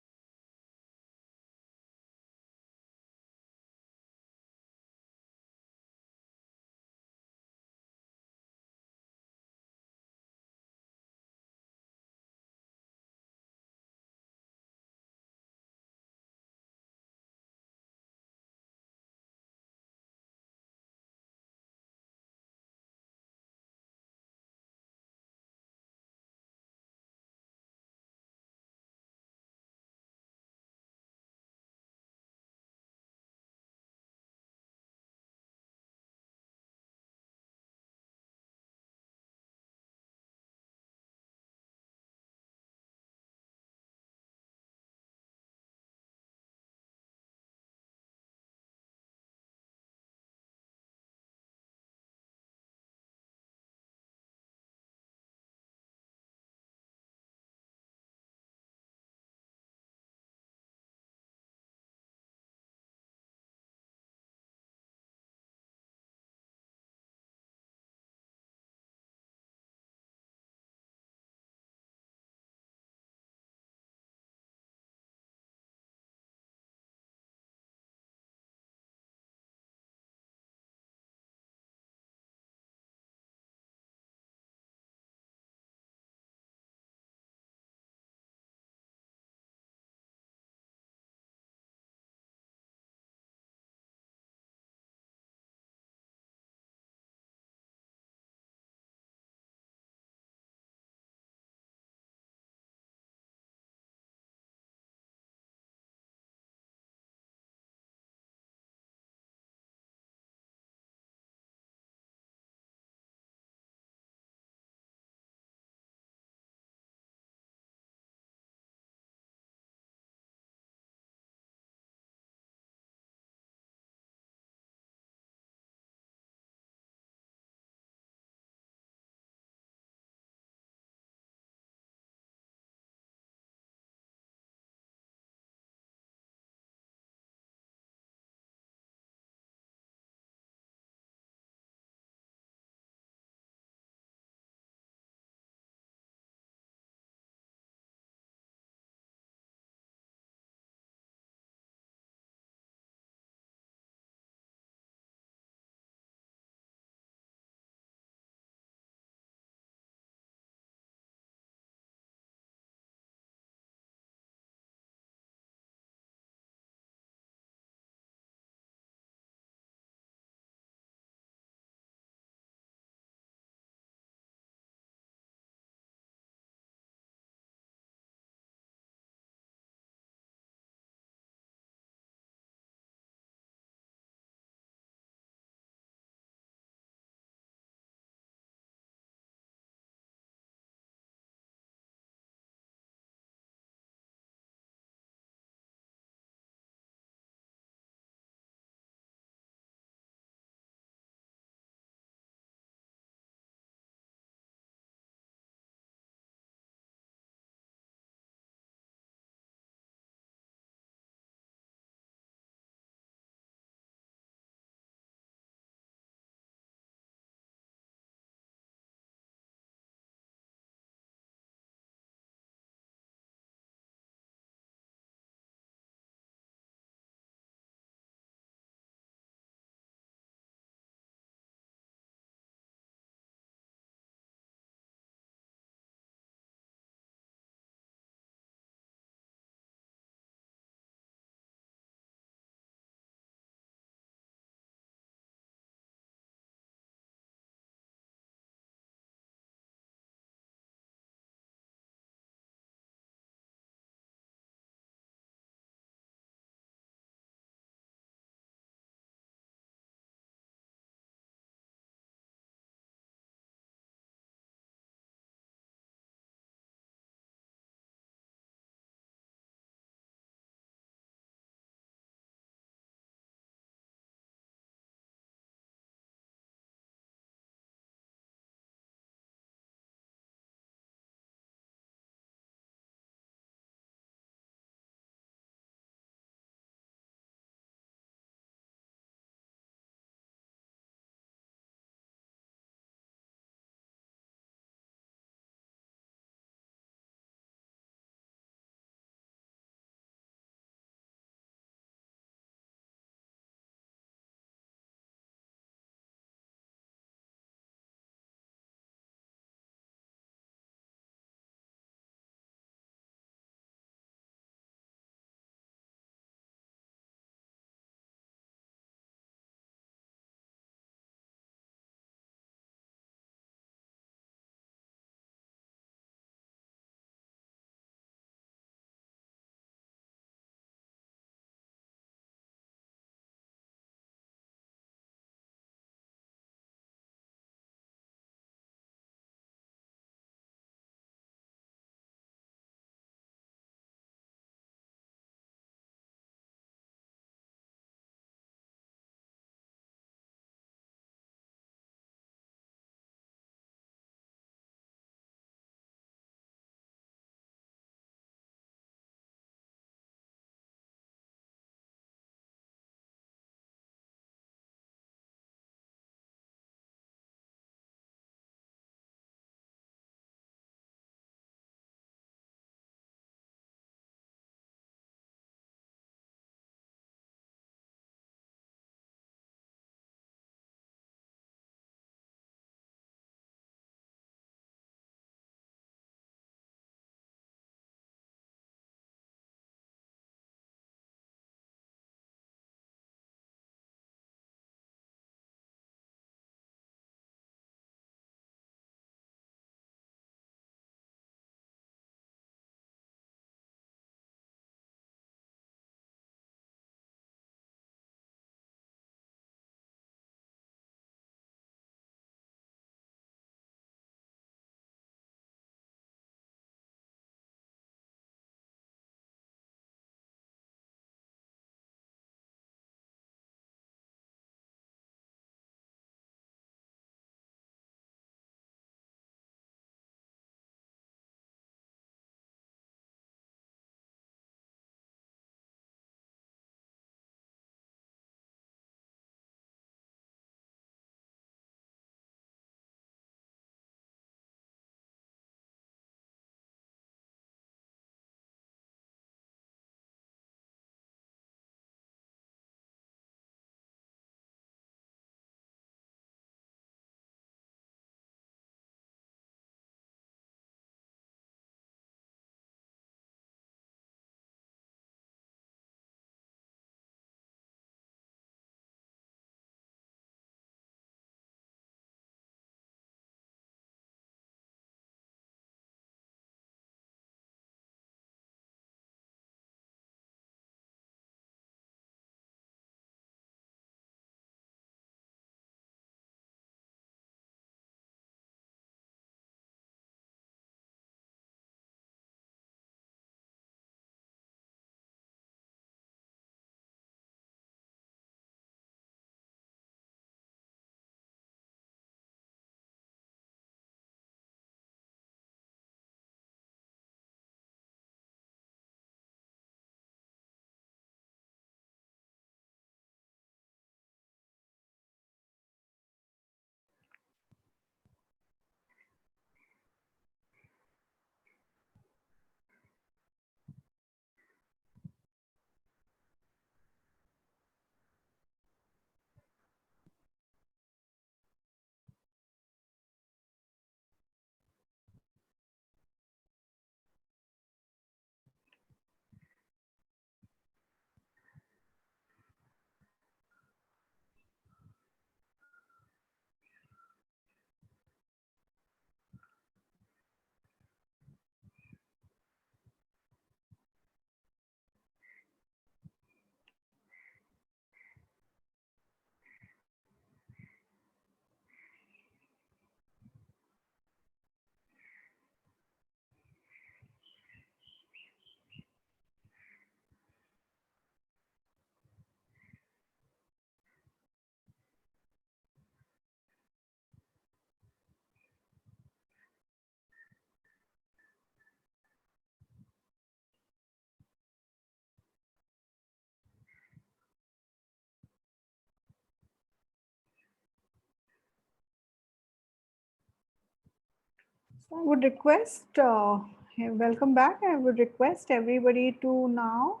Speaker 4: I would request, welcome back. I would request everybody to now,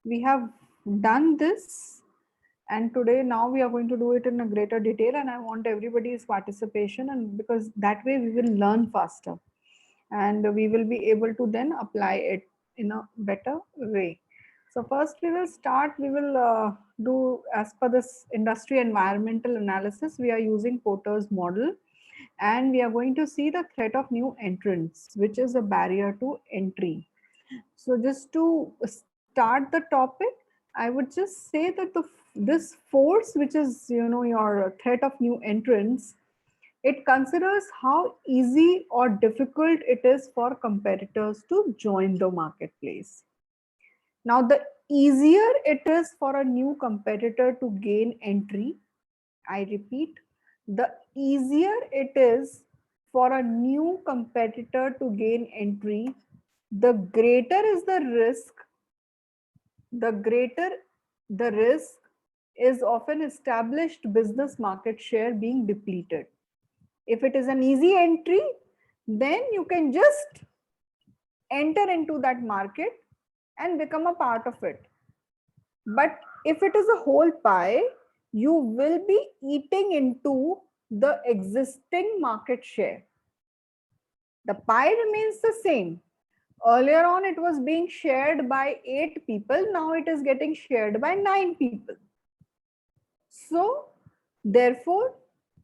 Speaker 4: we have done this, and today now we are going to do it in a greater detail, and I want everybody's participation, and because that way we will learn faster and we will be able to then apply it in a better way. So first we will start, we will do as per this industry environmental analysis, we are using Porter's model. And we are going to see the threat of new entrants, which is a barrier to entry. So just to start the topic, I would just say that this force, which is, you know, your threat of new entrants, it considers how easy or difficult it is for competitors to join the marketplace. Now, the easier it is for a new competitor to gain entry, I repeat, the easier it is for a new competitor to gain entry, the greater is the risk. The greater the risk is of an established business market share being depleted. If it is an easy entry, then you can just enter into that market and become a part of it. But if it is a whole pie, you will be eating into the existing market share. The pie remains the same. Earlier on, it was being shared by 8 people. Now it is getting shared by 9 people. So, therefore,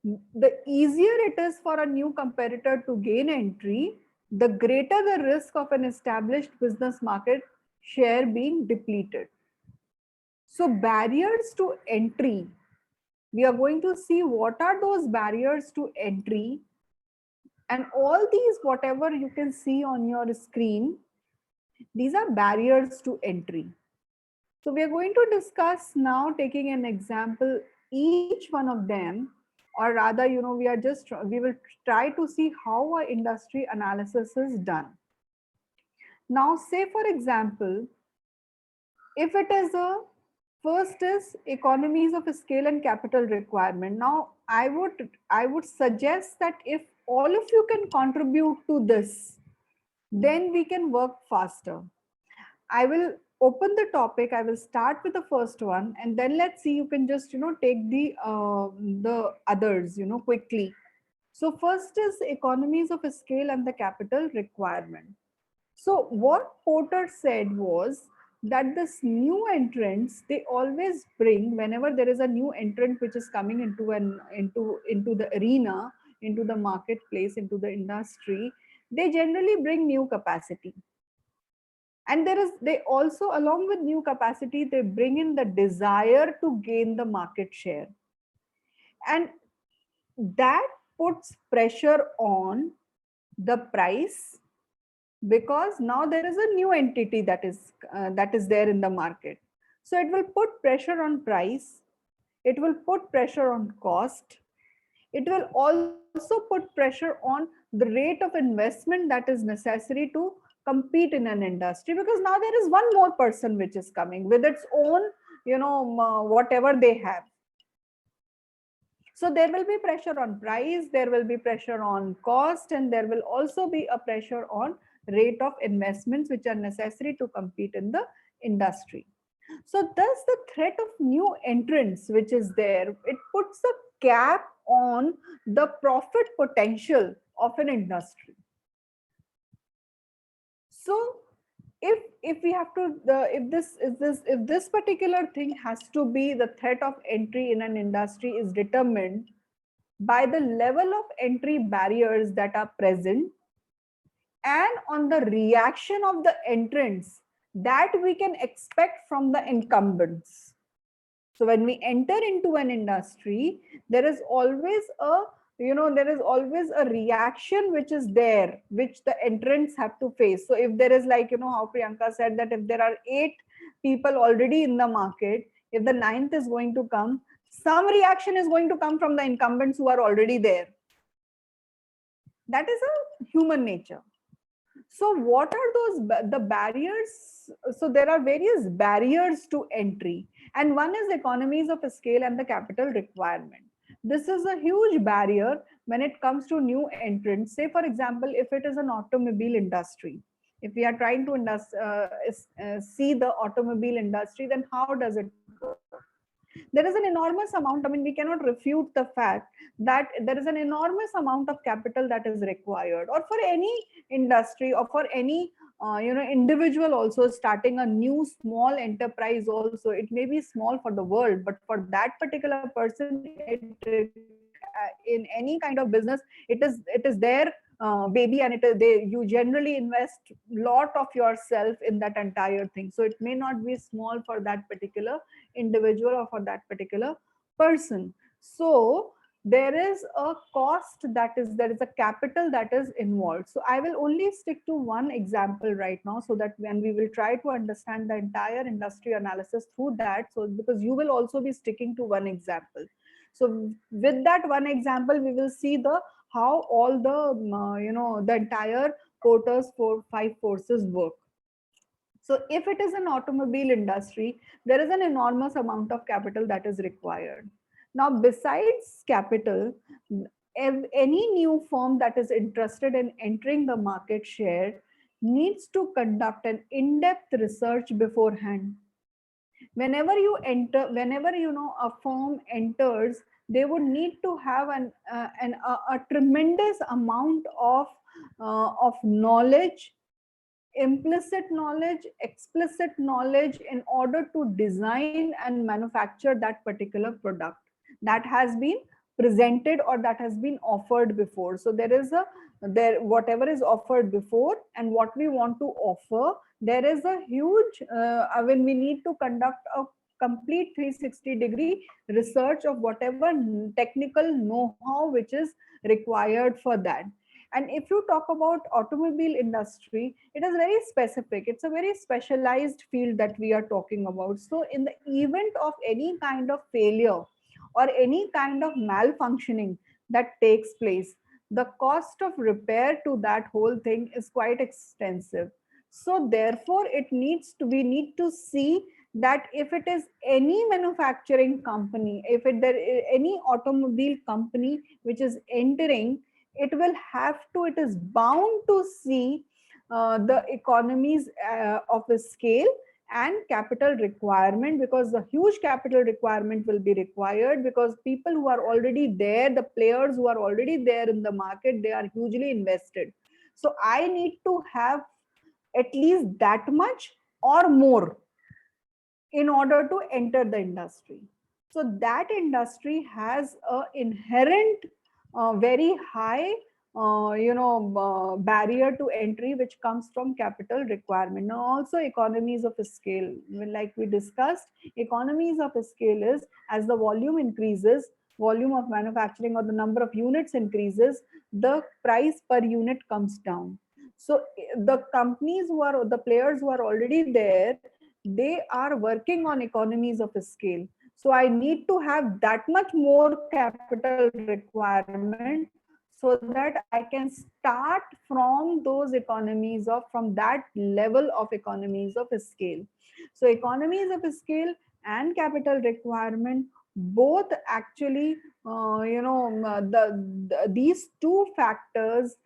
Speaker 4: the easier it is for a new competitor to gain entry, the greater the risk of an established business market share being depleted. So barriers to entry, we are going to see what are those barriers to entry, and all these, whatever you can see on your screen, these are barriers to entry. So we are going to discuss now, taking an example, each one of them, or rather, you know, we will try to see how our industry analysis is done. Now, say for example, if it is first is economies of scale and capital requirement. Now, I would suggest that if all of you can contribute to this, then we can work faster. I will open the topic. I will start with the first one, and then let's see. You can just, you know, take the others, you know, quickly. So first is economies of scale and the capital requirement. So what Porter said was that this new entrants, they always bring, whenever there is a new entrant which is coming into the arena, into the marketplace, into the industry, they generally bring new capacity. And they also, along with new capacity, they bring in the desire to gain the market share. And that puts pressure on the price, because now there is a new entity that is there in the market. So it will put pressure on price. It will put pressure on cost. It will also put pressure on the rate of investment that is necessary to compete in an industry, because now there is one more person which is coming with its own, you know, whatever they have. So there will be pressure on price, there will be pressure on cost, and there will also be a pressure on rate of investments which are necessary to compete in the industry. So thus the threat of new entrants which is there, it puts a cap on the profit potential of an industry. So if we have to, if this particular thing has to be, the threat of entry in an industry is determined by the level of entry barriers that are present and on the reaction of the entrants that we can expect from the incumbents. So when we enter into an industry, there is always a, you know, there is always a reaction which is there, which the entrants have to face. So if there is, like, you know, how Priyanka said that if there are 8 people already in the market, if the 9th is going to come, some reaction is going to come from the incumbents who are already there. That is a human nature. So what are the barriers? So there are various barriers to entry, and one is economies of scale and the capital requirement. This is a huge barrier when it comes to new entrants. Say, for example, if it is an automobile industry, if we are trying to see the automobile industry, then how does it work? There is an enormous amount, I mean, we cannot refute the fact that there is an enormous amount of capital that is required, or for any industry, or for any individual also starting a new small enterprise also. It may be small for the world, but for that particular person, in any kind of business, it is their baby, and you generally invest lot of yourself in that entire thing. So it may not be small for that particular individual or for that particular person. So there is a cost, there is a capital that is involved. So I will only stick to one example right now, so that when we will try to understand the entire industry analysis through that, so because you will also be sticking to one example. So with that one example, we will see the how all the the entire Porter's 5 forces work. So if it is an automobile industry, there is an enormous amount of capital that is required. Now, besides capital, any new firm that is interested in entering the market share needs to conduct an in-depth research beforehand. Whenever you enter, whenever a firm enters, they would need to have a tremendous amount of knowledge, implicit knowledge, explicit knowledge, in order to design and manufacture that particular product that has been presented or that has been offered before. So whatever is offered before and what we want to offer, there is a huge when we need to conduct a complete 360-degree research of whatever technical know-how which is required for that. And if you talk about automobile industry, it is very specific. It's a very specialized field that we are talking about. So in the event of any kind of failure or any kind of malfunctioning that takes place, the cost of repair to that whole thing is quite extensive. So therefore, we need to see that if it is any manufacturing company, if there is any automobile company which is entering, it is bound to see the economies of a scale and capital requirement, because the huge capital requirement will be required, because people who are already there, the players who are already there in the market, they are hugely invested. So I need to have at least that much or more in order to enter the industry. So that industry has an inherent very high barrier to entry, which comes from capital requirement. Now also economies of scale, like we discussed, economies of scale is as the volume increases, volume of manufacturing or the number of units increases, the price per unit comes down. So the the players who are already there, they are working on economies of scale. So I need to have that much more capital requirement, so that I can start from from that level of economies of scale. So economies of scale and capital requirement both actually, these two factors,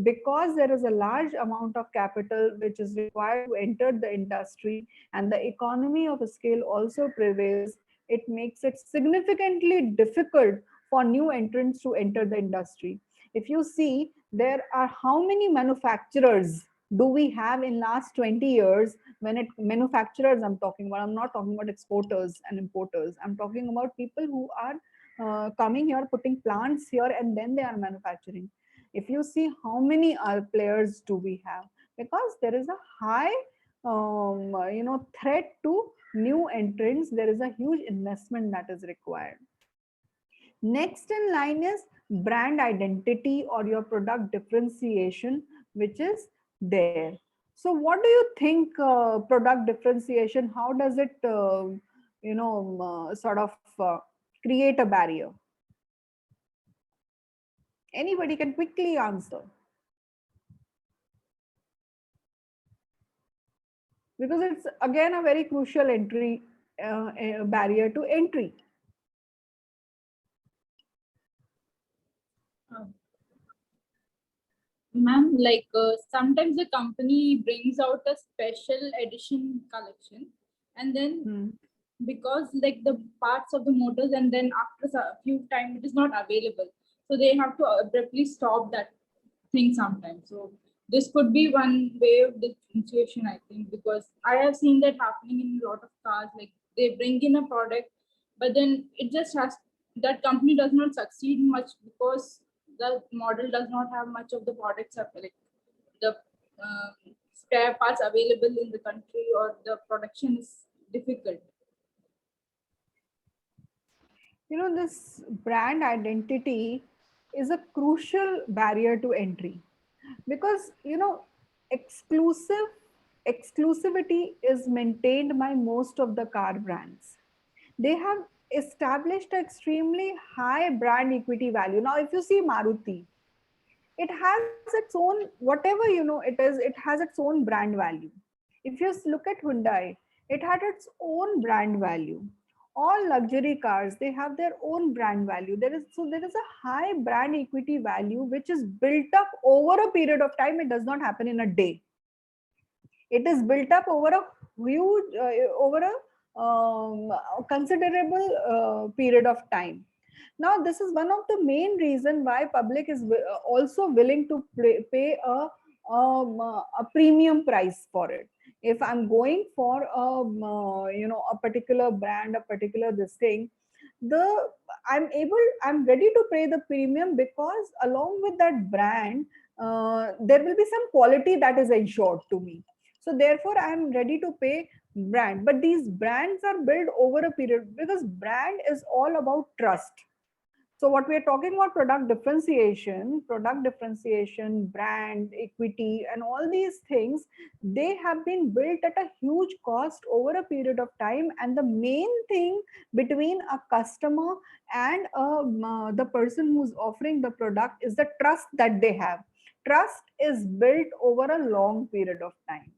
Speaker 4: because there is a large amount of capital which is required to enter the industry, and the economy of scale also prevails, it makes it significantly difficult for new entrants to enter the industry. If you see, there are how many manufacturers do we have in last 20 years? Manufacturers I'm talking about, I'm not talking about exporters and importers. I'm talking about people who are coming here, putting plants here, and then they are manufacturing. If you see, how many players do we have? Because there is a high threat to new entrants. There is a huge investment that is required. Next in line is brand identity or your product differentiation, which is there. So what do you think, product differentiation, how does it sort of create a barrier? Anybody can quickly answer, because it's again a very crucial barrier to entry.
Speaker 10: Ma'am, like sometimes the company brings out a special edition collection, and then because like the parts of the motors, and then after a few time it is not available, so they have to abruptly stop that thing sometimes. So this could be one way of differentiation, I think, because I have seen that happening in a lot of cars. Like they bring in a product, but then it just has that company does not succeed much because the model does not have much of the products like the spare parts available in the country, or the production is difficult.
Speaker 4: You know, this brand identity is a crucial barrier to entry because, you know, exclusivity is maintained by most of the car brands. They have established an extremely high brand equity value. Now, if you see Maruti, it has its own, whatever you know it is, it has its own brand value. If you look at Hyundai, it had its own brand value. All luxury cars, they have their own brand value. There is a high brand equity value which is built up over a period of time. It does not happen in a day. It is built up over a huge over a considerable period of time. Now, this is one of the main reason why public is also willing to pay a premium price for it. If I'm going for you know, a particular brand, a particular this thing, I'm ready to pay the premium because along with that brand, there will be some quality that is ensured to me. So therefore, I'm ready to pay brand. But these brands are built over a period because brand is all about trust. So what we are talking about product differentiation, brand equity, and all these things, they have been built at a huge cost over a period of time. And the main thing between a customer and the person who's offering the product is the trust that they have. Trust is built over a long period of time.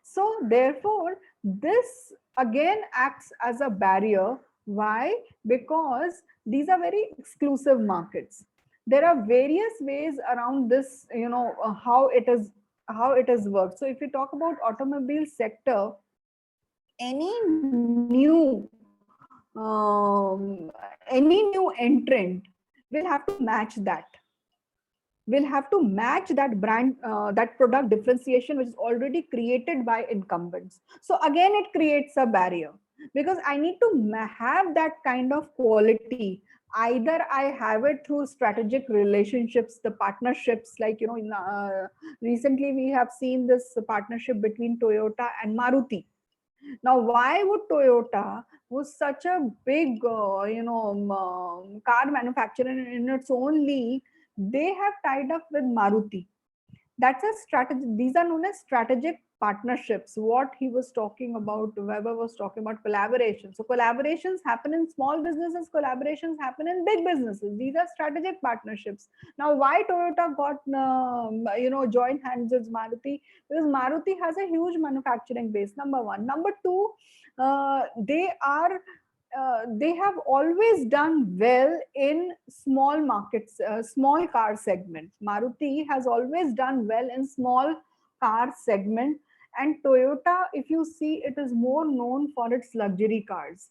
Speaker 4: So therefore, this again acts as a barrier. Why? Because these are very exclusive markets. There are various ways around this, you know, how it is worked. So if you talk about automobile sector, any new entrant will have to match that. Will have to match that brand, that product differentiation, which is already created by incumbents. So again, it creates a barrier because I need to have that kind of quality. Either I have it through strategic relationships, the partnerships, like, you know, recently we have seen this partnership between Toyota and Maruti. Now, why would Toyota, who's such a big, you know, car manufacturer in its own league, they have tied up with Maruti? That's a strategy. These are known as strategic partnerships. What he was talking about, Weber was talking about collaboration. So collaborations happen in small businesses, collaborations happen in big businesses. These are strategic partnerships. Now, why Toyota got, you know, joint hands with Maruti? Because Maruti has a huge manufacturing base, number one. Number two, they have always done well in small markets, small car segments. Maruti has always done well in small car segment, and Toyota, if you see, it is more known for its luxury cars.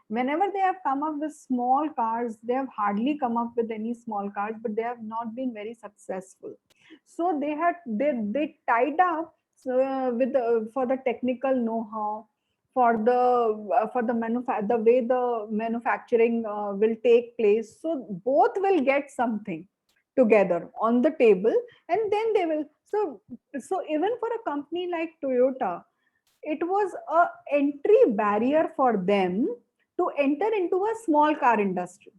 Speaker 4: Whenever they have come up with small cars, they have hardly come up with any small cars, but they have not been very successful. So they tied up with for the technical know-how, for the way the manufacturing will take place. So both will get something together on the table, and then they will. So even for a company like Toyota, it was a entry barrier for them to enter into a small car industry,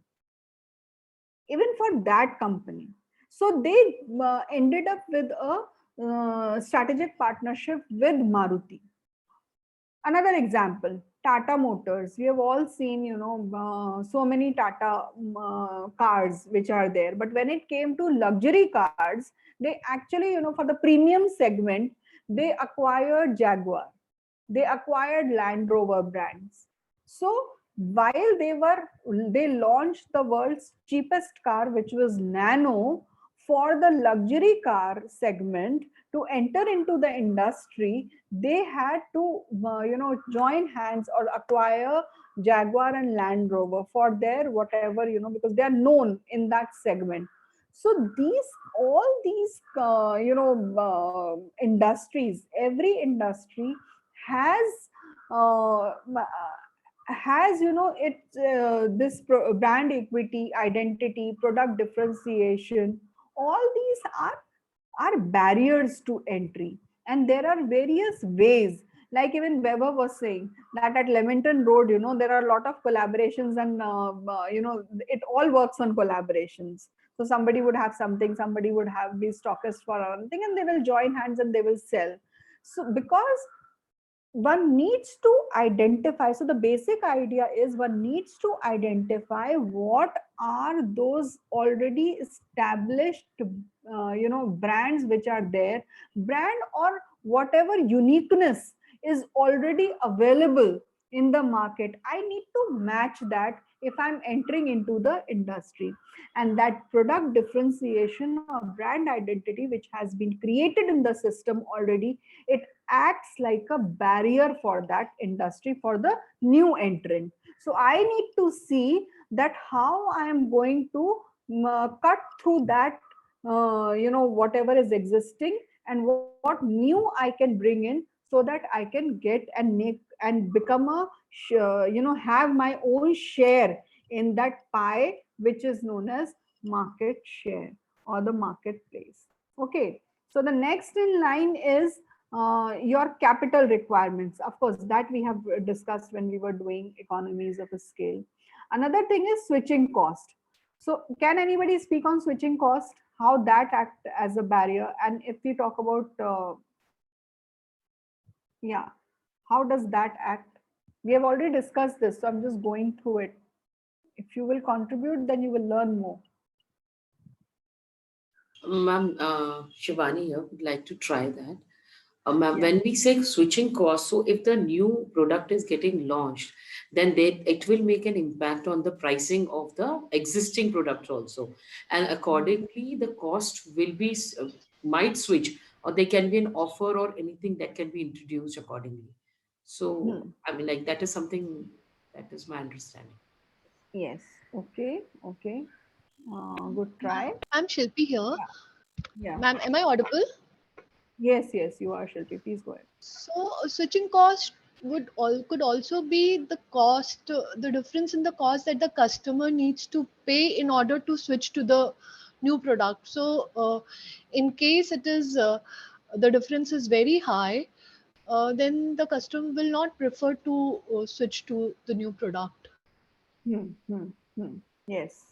Speaker 4: even for that company. So they ended up with a strategic partnership with Maruti. Another example, Tata Motors. We have all seen, you know, so many Tata cars which are there. But when it came to luxury cars, they actually, you know, for the premium segment, they acquired Jaguar. They acquired Land Rover brands. So while they launched the world's cheapest car, which was Nano, for the luxury car segment to enter into the industry, they had to, join hands or acquire Jaguar and Land Rover for their whatever, because they are known in that segment. So all these, industries, every industry has, this brand equity, identity, product differentiation. All these are barriers to entry, and there are various ways. Like even Weber was saying that at Leamington Road, there are a lot of collaborations, and it all works on collaborations. So somebody would have something, somebody would have be stockist for another thing, and they will join hands and they will sell. So because one needs to identify, so the basic idea is one needs to identify what are those already established brands which are there, brand or whatever uniqueness is already available in the market. I need to match that if I'm entering into the industry. And that product differentiation or brand identity which has been created in the system already, it acts like a barrier for that industry, for the new entrant. So I need to see that how I am going to cut through that, whatever is existing, and what new I can bring in, so that I can get and make and become a, have my own share in that pie, which is known as market share or the marketplace. Okay. So the next in line is your capital requirements. Of course, that we have discussed when we were doing economies of a scale. Another thing is switching cost. So can anybody speak on switching cost, how that act as a barrier? And if we talk about, how does that act? We have already discussed this, so I'm just going through it. If you will contribute, then you will learn more.
Speaker 2: Ma'am, Shivani here would like to try that. Ma'am, when we say switching costs, so if the new product is getting launched, then it will make an impact on the pricing of the existing product also. And accordingly, the cost will be, might switch, or there can be an offer or anything that can be introduced accordingly. So, I mean, like that is something, that is my understanding.
Speaker 4: Yes. Okay. Okay. Good try.
Speaker 11: I'm Shilpi here.
Speaker 4: Yeah.
Speaker 11: Ma'am, am I audible?
Speaker 4: Yes, yes, you are, Shilpi. Please go ahead.
Speaker 11: So switching cost could also be the cost, the difference in the cost that the customer needs to pay in order to switch to the new product. So in case it is the difference is very high, then the customer will not prefer to switch to the new product.
Speaker 4: Yes.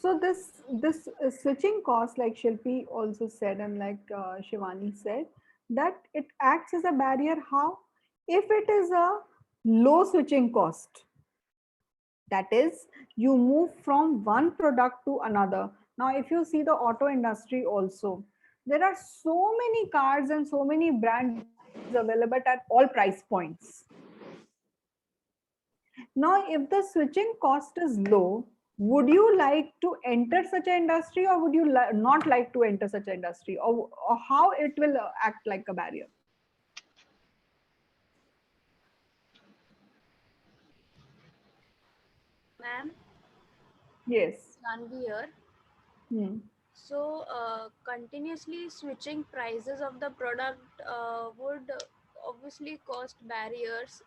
Speaker 4: So this switching cost, like Shilpi also said, and like Shivani said, that it acts as a barrier. How? If it is a low switching cost, that is, you move from one product to another. Now, if you see the auto industry also, there are so many cars and so many brands available at all price points. Now, if the switching cost is low, would you like to enter such an industry, or would you not like to enter such an industry, or how it will act like a barrier?
Speaker 9: Ma'am?
Speaker 4: Yes.
Speaker 9: Janvi here. So continuously switching prices of the product would obviously cost barriers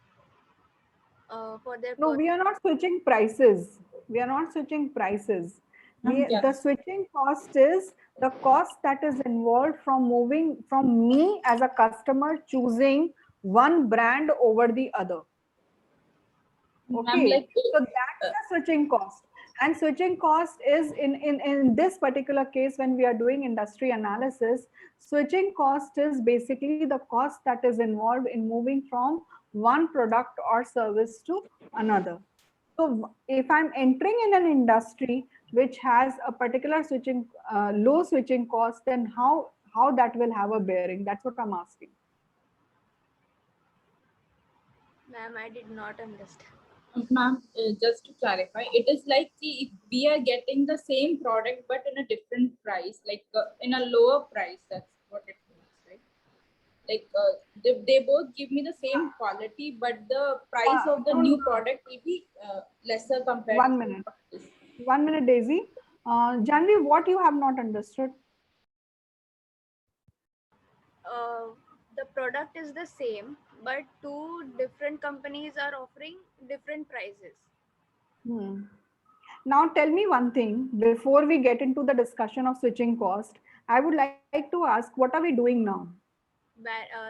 Speaker 9: for their
Speaker 4: No, we are not switching prices. We are not switching prices. The switching cost is the cost that is involved from moving from me as a customer choosing one brand over the other. Okay, so that's the switching cost. And switching cost is in this particular case, when we are doing industry analysis, switching cost is basically the cost that is involved in moving from one product or service to another. So if I'm entering in an industry which has a particular switching low switching cost, then how that will have a bearing? That's what I'm asking.
Speaker 9: Ma'am, I did not understand.
Speaker 10: Ma'am, just to clarify, it is like if we are getting the same product but in a different price, like in a lower price, that's what it means, right? Like they both give me the same quality, but the price of the new product will be lesser compared
Speaker 4: 1 minute. 1 minute, Daisy. Janvi, what you have not understood?
Speaker 9: The product is the same, but two different companies are offering different prices.
Speaker 4: Now tell me one thing before we get into the discussion of switching cost. I would like to ask, what are we doing now?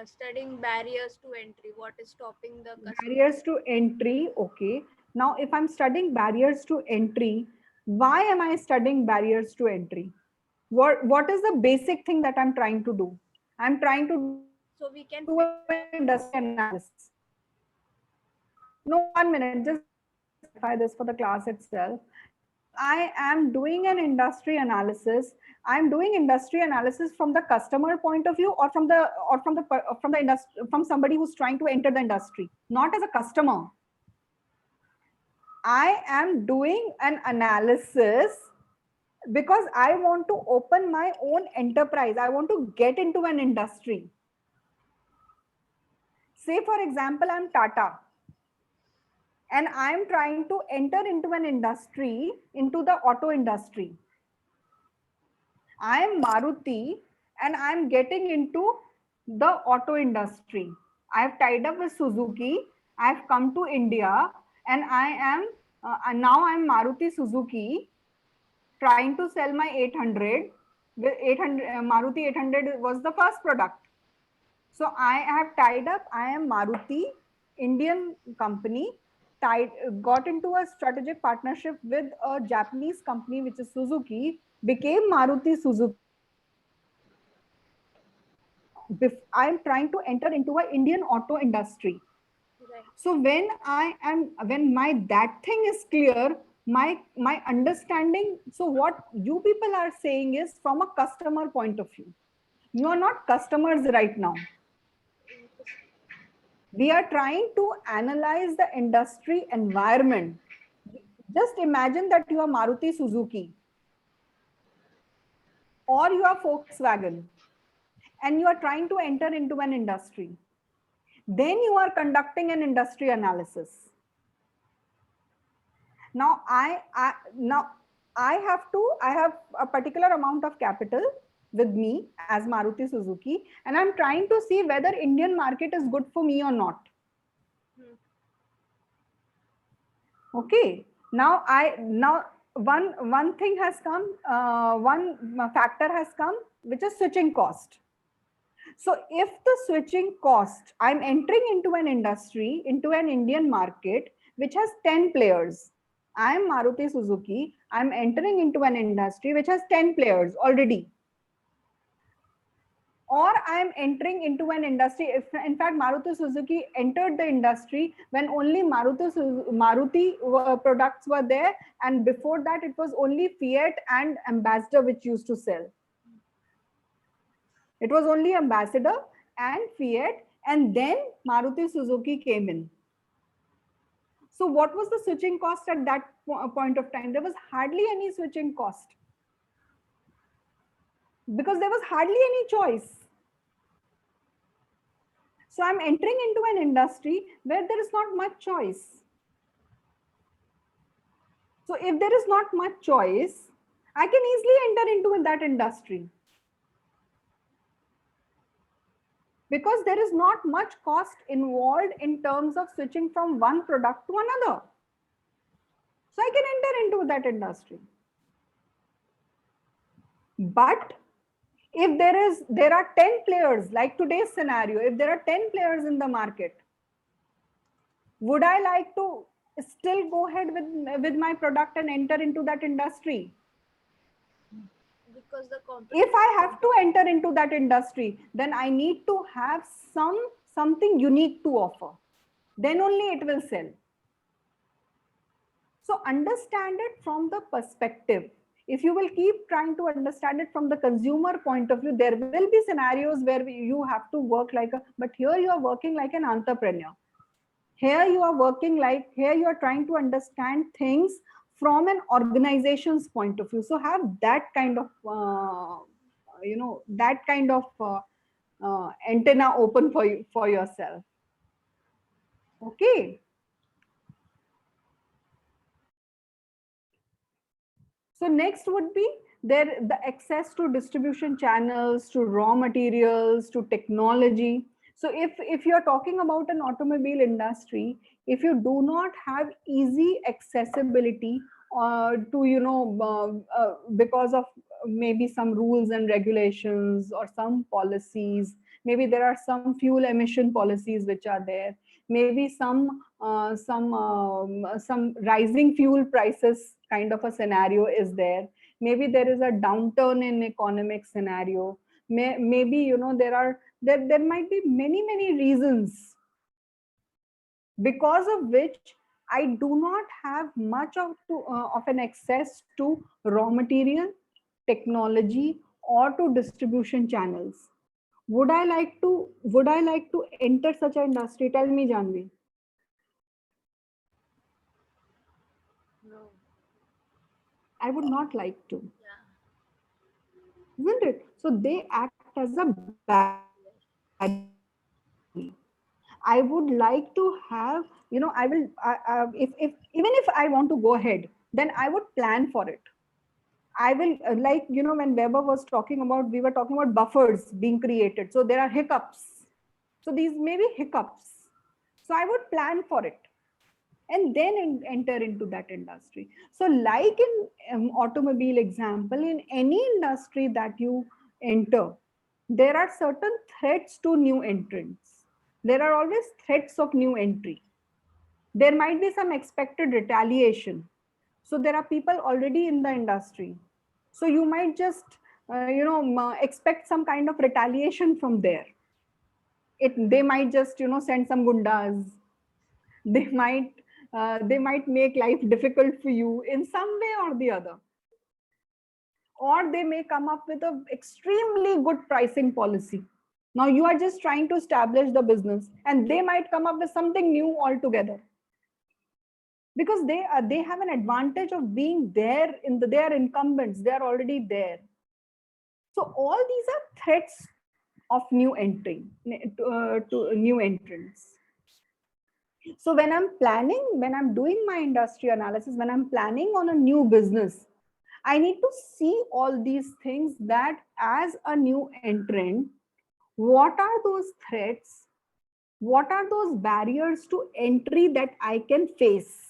Speaker 9: Studying barriers to entry. What is stopping the customer?
Speaker 4: Barriers to entry. Okay. Now, if I'm studying barriers to entry, why am I studying barriers to entry? What is the basic thing that I'm trying to do? I'm trying to
Speaker 9: So we can
Speaker 4: do an industry analysis. No, 1 minute, just clarify this for the class itself. I am doing an industry analysis. I'm doing industry analysis from the customer point of view, or from the industry, from somebody who's trying to enter the industry, not as a customer. I am doing an analysis because I want to open my own enterprise. I want to get into an industry. Say, for example, I'm Tata, and I'm trying to enter into an industry, into the auto industry. I am Maruti, and I'm getting into the auto industry. I've tied up with Suzuki. I've come to India, and I am now I'm Maruti Suzuki, trying to sell my 800. The 800 Maruti 800 was the first product. So I have tied up. I am Maruti, Indian company, got into a strategic partnership with a Japanese company, which is Suzuki, became Maruti Suzuki. I'm trying to enter into an Indian auto industry. Right. So when that thing is clear, my understanding, so what you people are saying is from a customer point of view. You are not customers right now. We are trying to analyze the industry environment. Just imagine that you are Maruti Suzuki or you are Volkswagen and you are trying to enter into an industry. Then you are conducting an industry analysis. Now I have a particular amount of capital with me as Maruti Suzuki, and I'm trying to see whether Indian market is good for me or not. Okay. Now one thing has come, one factor has come, which is switching cost. So if the switching cost, I'm entering into an industry, into an Indian market, which has 10 players. I'm Maruti Suzuki. I'm entering into an industry which has 10 players already. Or I'm entering into an industry, if in fact Maruti Suzuki entered the industry when only Maruti products were there, and before that it was only Fiat and Ambassador which used to sell. It was only Ambassador and Fiat, and then Maruti Suzuki came in. So what was the switching cost at that point of time? There was hardly any switching cost because there was hardly any choice. So I'm entering into an industry where there is not much choice. So if there is not much choice, I can easily enter into that industry because there is not much cost involved in terms of switching from one product to another. So I can enter into that industry. But if there are 10 players, like today's scenario, if there are 10 players in the market, would I like to still go ahead with my product and enter into that industry?
Speaker 9: Because
Speaker 4: if I have to enter into that industry, then I need to have something unique to offer. Then only it will sell. So understand it from the perspective. If you will keep trying to understand it from the consumer point of view, there will be scenarios where you have to work like but here you are working like an entrepreneur. Here you are working like, here you are trying to understand things from an organization's point of view. So have that kind of, that kind of antenna open for you, for yourself. Okay. So next would be the access to distribution channels, to raw materials, to technology. So if you're talking about an automobile industry, if you do not have easy accessibility to, because of maybe some rules and regulations or some policies, maybe there are some fuel emission policies which are there, maybe some rising fuel prices kind of a scenario is there, maybe there is a downturn in economic scenario, maybe there might be many reasons because of which I do not have much of an access to raw material, technology, or to distribution channels. Would I like to enter such an industry? Tell me, Janvi.
Speaker 9: No.
Speaker 4: I would not like to. Isn't it? So they act as a barrier. I would like to have, if even if I want to go ahead, then I would plan for it. I will when Weber was talking about, we were talking about buffers being created. So there are hiccups. So these may be hiccups. So I would plan for it and then enter into that industry. So like in automobile example, in any industry that you enter, there are certain threats to new entrants. There are always threats of new entry. There might be some expected retaliation. So there are people already in the industry. So you might just, expect some kind of retaliation from there. They might just, send some gundas. They might make life difficult for you in some way or the other. Or they may come up with an extremely good pricing policy. Now you are just trying to establish the business and they might come up with something new altogether. Because they have an advantage of being there, they are incumbents, they are already there. So all these are threats of new entry, to new entrants. So when I'm planning, when I'm doing my industry analysis, when I'm planning on a new business, I need to see all these things, that as a new entrant, what are those threats? What are those barriers to entry that I can face?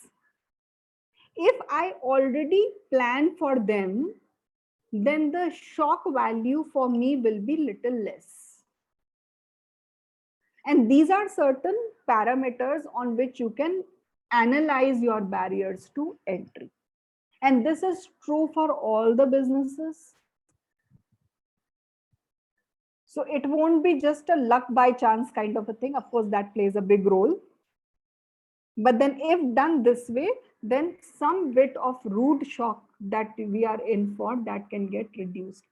Speaker 4: If I already plan for them, then the shock value for me will be little less. And these are certain parameters on which you can analyze your barriers to entry. And this is true for all the businesses. So it won't be just a luck by chance kind of a thing. Of course, that plays a big role. But then if done this way, then some bit of rude shock that we are in for, that can get reduced.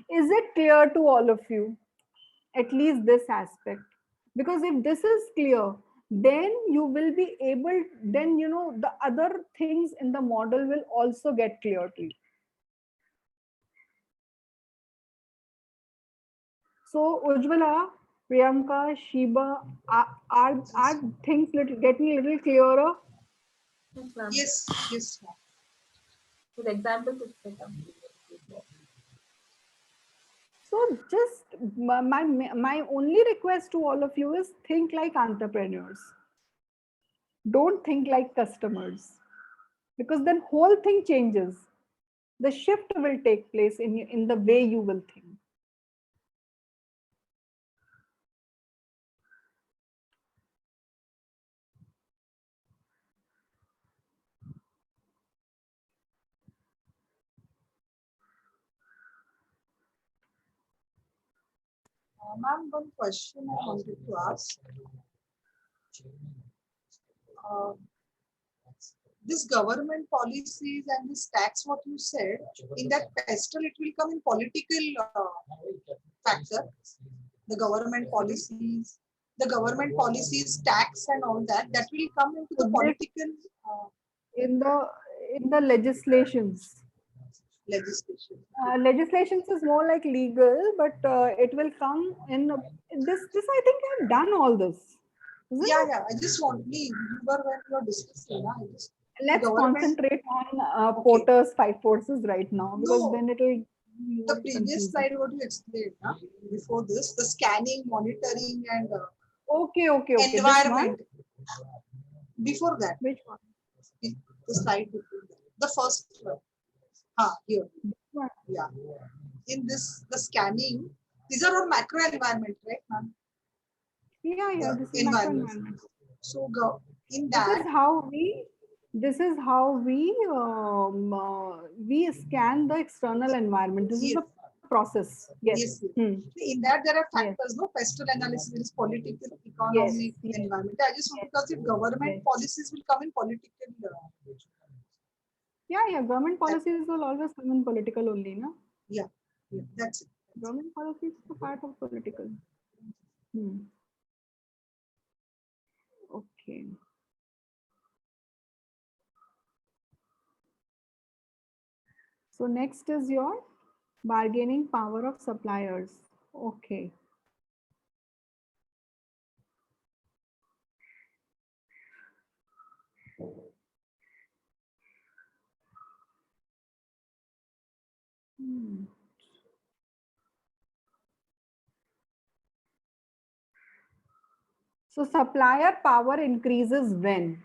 Speaker 4: Is it clear to all of you? At least this aspect. Because if this is clear, then you will be able, then the other things in the model will also get clear to you. So Ujjwala, Priyanka, Shiba, are things getting a little clearer?
Speaker 8: Yes, yes.
Speaker 6: With examples, it's better.
Speaker 4: So just my only request to all of you is think like entrepreneurs. Don't think like customers, because then whole thing changes. The shift will take place in the way you will think.
Speaker 8: Ma'am, one question I wanted to ask. This government policies and this tax, what you said, in that pestle, it will come in political factor, the government policies the government policies, tax and all that, that will come into the
Speaker 4: So
Speaker 8: political
Speaker 4: in the legislations.
Speaker 8: legislation.
Speaker 4: Legislations is more like legal, but it will come in this. I think I've done all this. Isn't
Speaker 8: Yeah,
Speaker 4: it?
Speaker 8: yeah. I just want me remember when you are discussing.
Speaker 4: Let's
Speaker 8: government-
Speaker 4: concentrate on
Speaker 8: Okay.
Speaker 4: Porter's 5 forces right now, because
Speaker 8: No.
Speaker 4: then it will.
Speaker 8: The previous slide what you explained before this, the scanning, monitoring, and
Speaker 4: Okay. This
Speaker 8: environment. Before that,
Speaker 4: Which one?
Speaker 8: the slide before that, the first one. Here. Yeah. In this, the scanning, these are all macro environment, right, ma'am?
Speaker 4: Yeah. This is macro environment.
Speaker 8: So in
Speaker 4: This
Speaker 8: that,
Speaker 4: is how we scan the external environment. This is the process. Yes.
Speaker 8: In that there are factors, no pestle analysis, there is political, economic, environment. I just want because if government policies will come in political.
Speaker 4: Yeah. Government policies will always come in political only, no?
Speaker 8: Yeah, that's it.
Speaker 4: Government policies is a part of political. Okay. So next is your bargaining power of suppliers. Okay. So supplier power increases when?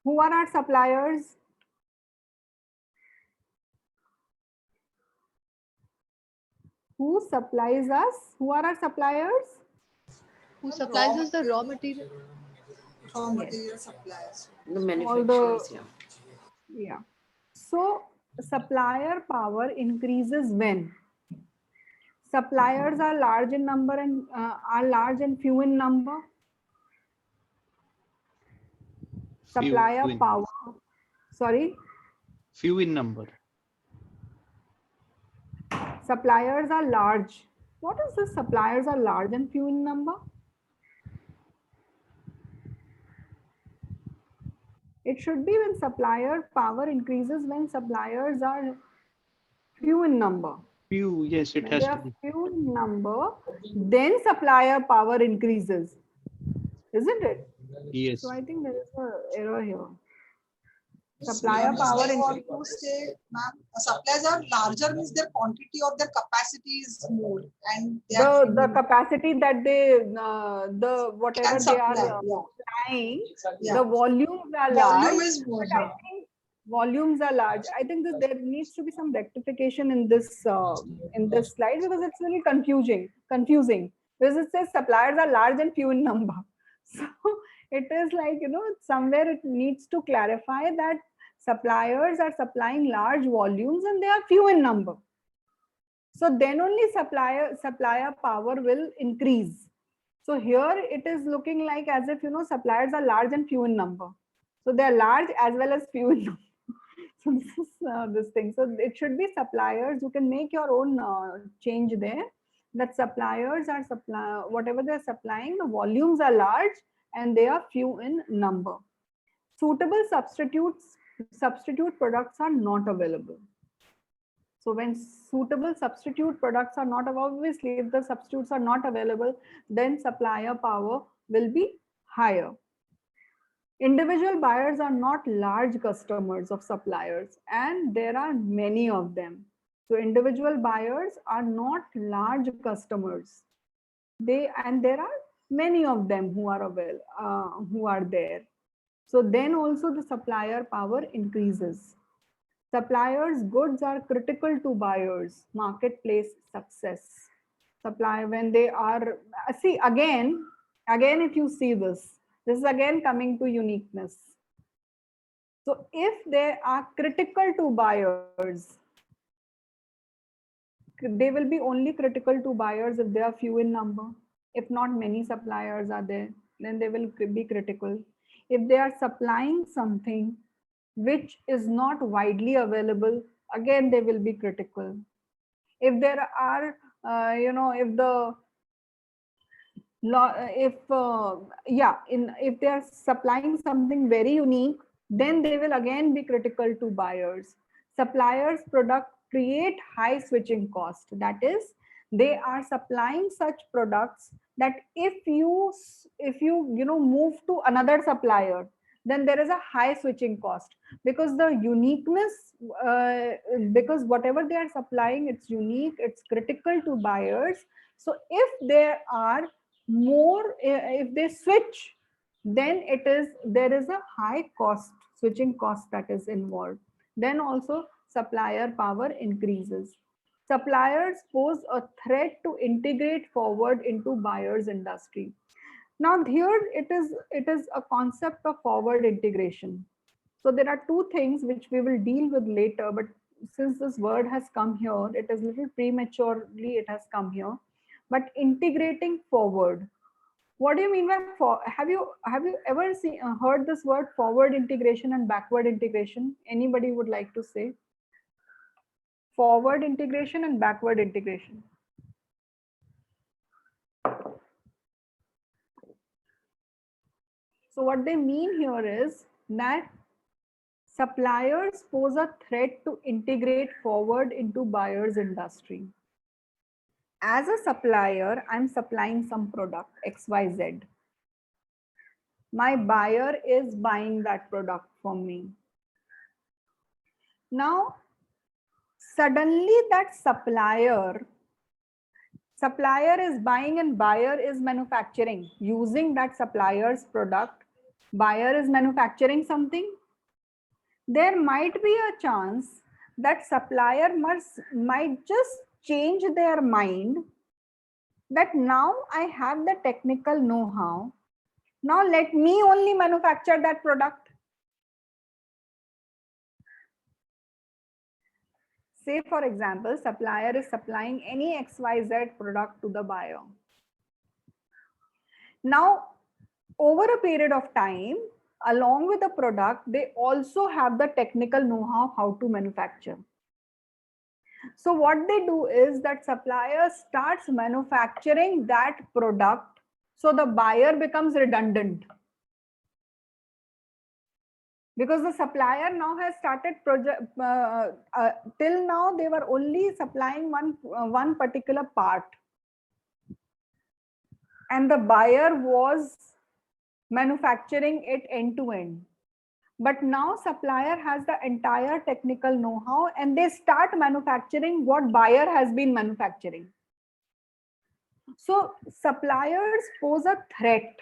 Speaker 4: Who are our suppliers? Who supplies us? Who are our suppliers?
Speaker 11: Who supplies us the raw material?
Speaker 8: Raw material suppliers.
Speaker 2: The manufacturers,
Speaker 4: Yeah. So supplier power increases when suppliers are large in number and are large and few in number. Supplier power. Sorry.
Speaker 12: Few in number.
Speaker 4: Suppliers are large. What is this? Suppliers are large and few in number. It should be when supplier power increases when suppliers are few in number.
Speaker 12: Few, yes, it
Speaker 4: When
Speaker 12: has
Speaker 4: they
Speaker 12: to
Speaker 4: are
Speaker 12: be.
Speaker 4: few in number, then supplier power increases, isn't it?
Speaker 12: Yes.
Speaker 4: So I think there is an error here.
Speaker 8: So
Speaker 4: Supplier power
Speaker 8: I want
Speaker 4: increases.
Speaker 8: to say, ma'am, suppliers are larger means their quantity or their capacity is more, and they are
Speaker 4: The capacity that they the whatever
Speaker 8: can
Speaker 4: they are
Speaker 8: supply,
Speaker 4: supplying,
Speaker 8: Yeah.
Speaker 4: the volumes are
Speaker 8: Volume
Speaker 4: large.
Speaker 8: is more.
Speaker 4: But I think volumes are large. I think that there needs to be some rectification in this slide, because it's really confusing because it says suppliers are large and few in number. So it is like, somewhere it needs to clarify that suppliers are supplying large volumes and they are few in number. So then only supplier power will increase. So here it is looking like as if, suppliers are large and few in number. So they are large as well as few in number. So this is this thing. So it should be suppliers. You can make your own change there. That suppliers are whatever they're supplying, the volumes are large and they are few in number. Suitable substitute products are not available. So when suitable substitute products are not available, obviously if the substitutes are not available, then supplier power will be higher. Individual buyers are not large customers of suppliers, and there are many of them. So individual buyers are not large customers. There are many of them who are there. So then also the supplier power increases. Suppliers' goods are critical to buyers' marketplace success. When they are, see again, if you see this is again coming to uniqueness. So if they are critical to buyers, they will be only critical to buyers if they are few in number. If not many suppliers are there, then they will be critical. If they are supplying something which is not widely available, again they will be critical. If there are if if they are supplying something very unique, then they will again be critical to buyers. Suppliers product create high switching cost. That is, they are supplying such products that if you move to another supplier, then there is a high switching cost, because the uniqueness, because whatever they are supplying, it's unique, it's critical to buyers. So if there are more, if they switch, then there is a high cost, switching cost that is involved. Then also supplier power increases. Suppliers pose a threat to integrate forward into buyers industry. Now here it is a concept of forward integration. So there are two things which we will deal with later, but since this word has come here, it is little prematurely it has come here. But integrating forward, what do you mean by have you ever heard this word forward integration and backward integration? Anybody would like to say? Forward integration and backward integration. So what they mean here is that suppliers pose a threat to integrate forward into buyers industry. As a supplier, I'm supplying some product XYZ. My buyer is buying that product from me. Now, suddenly that supplier is buying and buyer is manufacturing. Using that supplier's product, buyer is manufacturing something. There might be a chance that supplier might just change their mind that now I have the technical know-how. Now let me only manufacture that product. Say for example, supplier is supplying any XYZ product to the buyer. Now, over a period of time, along with the product, they also have the technical know-how how to manufacture. So what they do is that supplier starts manufacturing that product, so the buyer becomes redundant. Because the supplier now has started till now they were only supplying one particular part, and the buyer was manufacturing it end to end. But now supplier has the entire technical know-how and they start manufacturing what buyer has been manufacturing. So suppliers pose a threat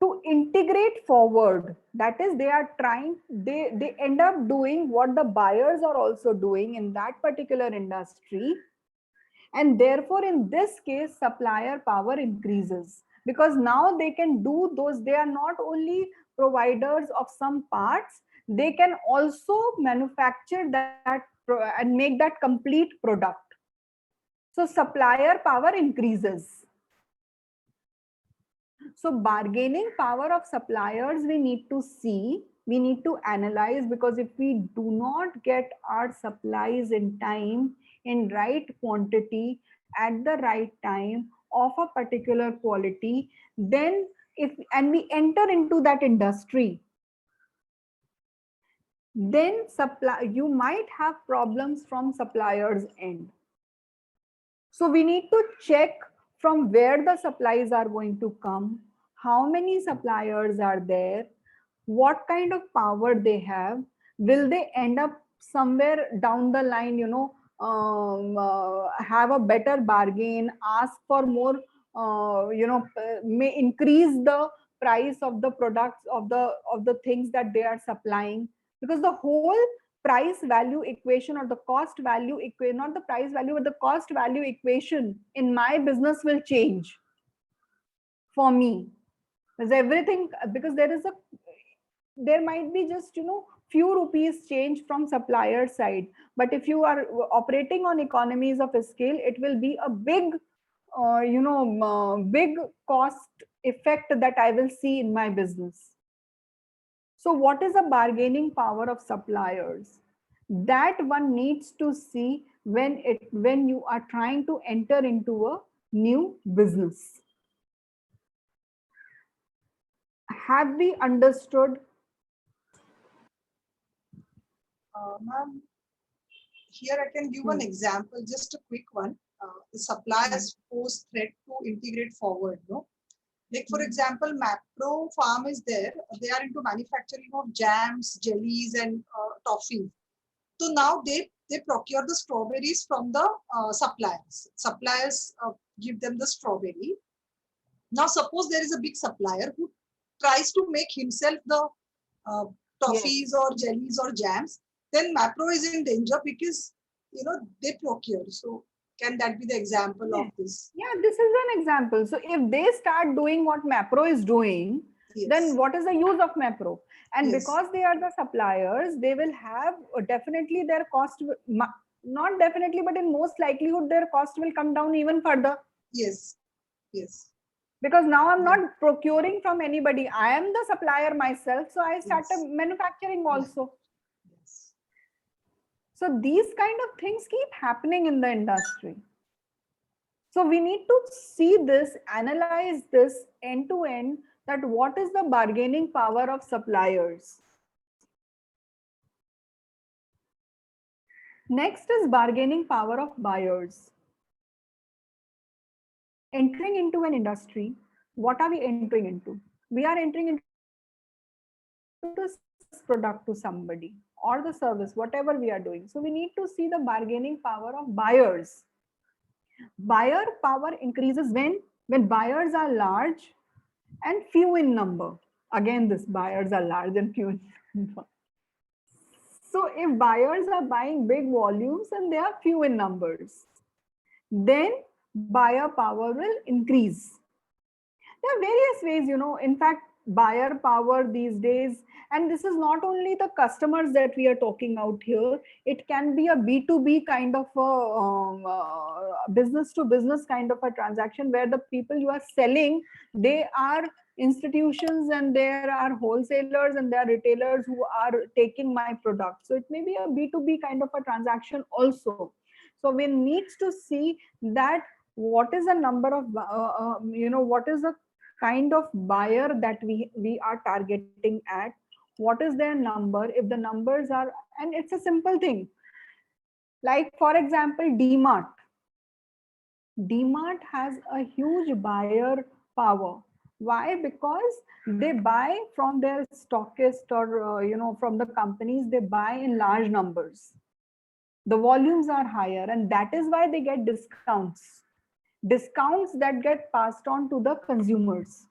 Speaker 4: to integrate forward. That is, they are trying, they end up doing what the buyers are also doing in that particular industry. And therefore, in this case, supplier power increases, because now they can do those, they are not only providers of some parts, they can also manufacture that and make that complete product. So supplier power increases. So bargaining power of suppliers we need to see, we need to analyze, because if we do not get our supplies in time, in right quantity, at the right time, of a particular quality, then and we enter into that industry, then you might have problems from suppliers' end. So we need to check from where the supplies are going to come, how many suppliers are there, what kind of power they have, will they end up somewhere down the line, have a better bargain, ask for more, may increase the price of the products, of the things that they are supplying, because the whole price value equation, or the cost value equation, not the price value, but the cost value equation in my business will change for me. Because everything, because there might be just, few rupees change from supplier side. But if you are operating on economies of scale, it will be a big, big cost effect that I will see in my business. So what is the bargaining power of suppliers? That one needs to see when you are trying to enter into a new business. Have we understood?
Speaker 8: Ma'am, here I can give an example, just a quick one. The suppliers pose threat to integrate forward. No, like for example, Mapro Farm is there. They are into manufacturing of jams, jellies, and toffee. So now they procure the strawberries from the suppliers. Suppliers give them the strawberry. Now suppose there is a big supplier who tries to make himself the toffees or jellies or jams, then Mapro is in danger because they procure. So can that be the example of this?
Speaker 4: Yeah, this is an example. So if they start doing what Mapro is doing, then what is the use of Mapro? And because they are the suppliers, they will have definitely their cost, not definitely, but in most likelihood, their cost will come down even further.
Speaker 8: Yes, yes.
Speaker 4: Because now I'm not procuring from anybody. I am the supplier myself. So I started manufacturing also.
Speaker 8: Yes.
Speaker 4: So these kind of things keep happening in the industry. So we need to see this, analyze this end to end, that what is the bargaining power of suppliers. Next is bargaining power of buyers. Entering into an industry, what are we entering into? We are entering into this product to somebody or the service, whatever we are doing. So we need to see the bargaining power of buyers. Buyer power increases when buyers are large and few in number. Again, this buyers are large and few in number. So if buyers are buying big volumes and they are few in numbers, then buyer power will increase. There are various ways, in fact, buyer power these days, and this is not only the customers that we are talking out here, it can be a B2B kind of a business to business kind of a transaction where the people you are selling, they are institutions and there are wholesalers and there are retailers who are taking my product. So it may be a B2B kind of a transaction also. So we need to see that what is the number of, what is the kind of buyer that we are targeting at, what is their number, if the numbers are, and it's a simple thing. Like for example, DMart has a huge buyer power. Why? Because they buy from their stockist or from the companies, they buy in large numbers. The volumes are higher and that is why they get discounts that get passed on to the consumers.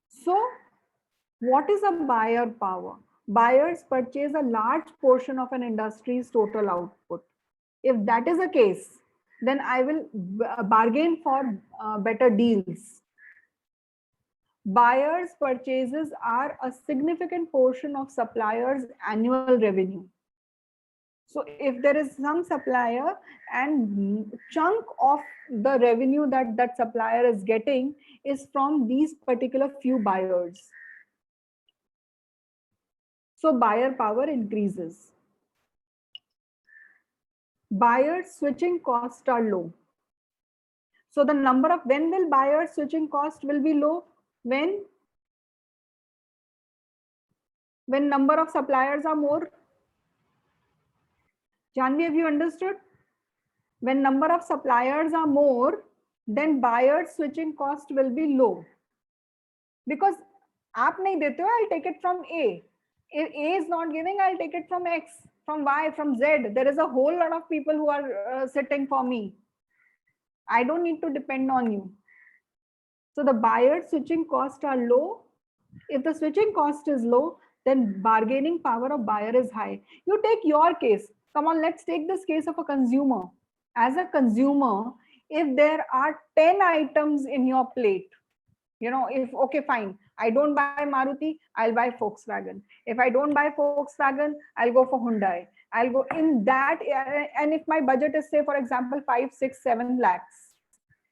Speaker 4: So what is a buyer power? Buyers purchase a large portion of an industry's total output. If that is the case, then I will bargain for better deals. Buyers' purchases are a significant portion of suppliers' annual revenue. So if there is some supplier and chunk of the revenue that supplier is getting is from these particular few buyers. So buyer power increases. Buyers switching costs are low. So the number of, when will buyers switching cost will be low? When number of suppliers are more. Janvi, have you understood? When number of suppliers are more, then buyers switching cost will be low. Because aap nahi dete ho, I'll take it from A. If A is not giving, I'll take it from X, from Y, from Z. There is a whole lot of people who are sitting for me. I don't need to depend on you. So the buyer switching costs are low. If the switching cost is low, then bargaining power of buyer is high. You take your case. Come on, let's take this case of a consumer. As a consumer, if there are 10 items in your plate, if, okay, fine, I don't buy Maruti, I'll buy Volkswagen. If I don't buy Volkswagen, I'll go for Hyundai. I'll go in that, and if my budget is, say, for example, 5, 6, 7 lakhs,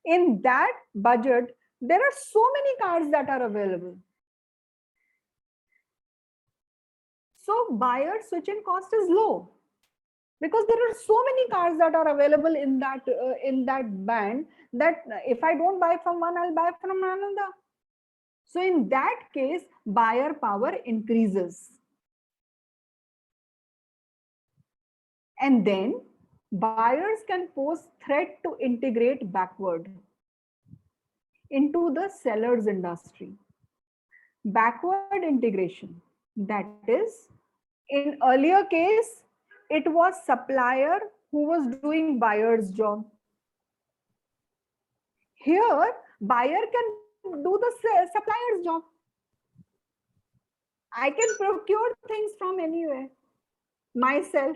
Speaker 4: in that budget, there are so many cars that are available. So buyer switching cost is low. because there are so many cars that are available in that band that if I don't buy from one, I'll buy from another. So in that case, buyer power increases. And then buyers can pose threat to integrate backward into the seller's industry. Backward integration, that is, in earlier case, it was supplier who was doing buyer's job. Here, buyer can do the supplier's job. I can procure things from anywhere myself.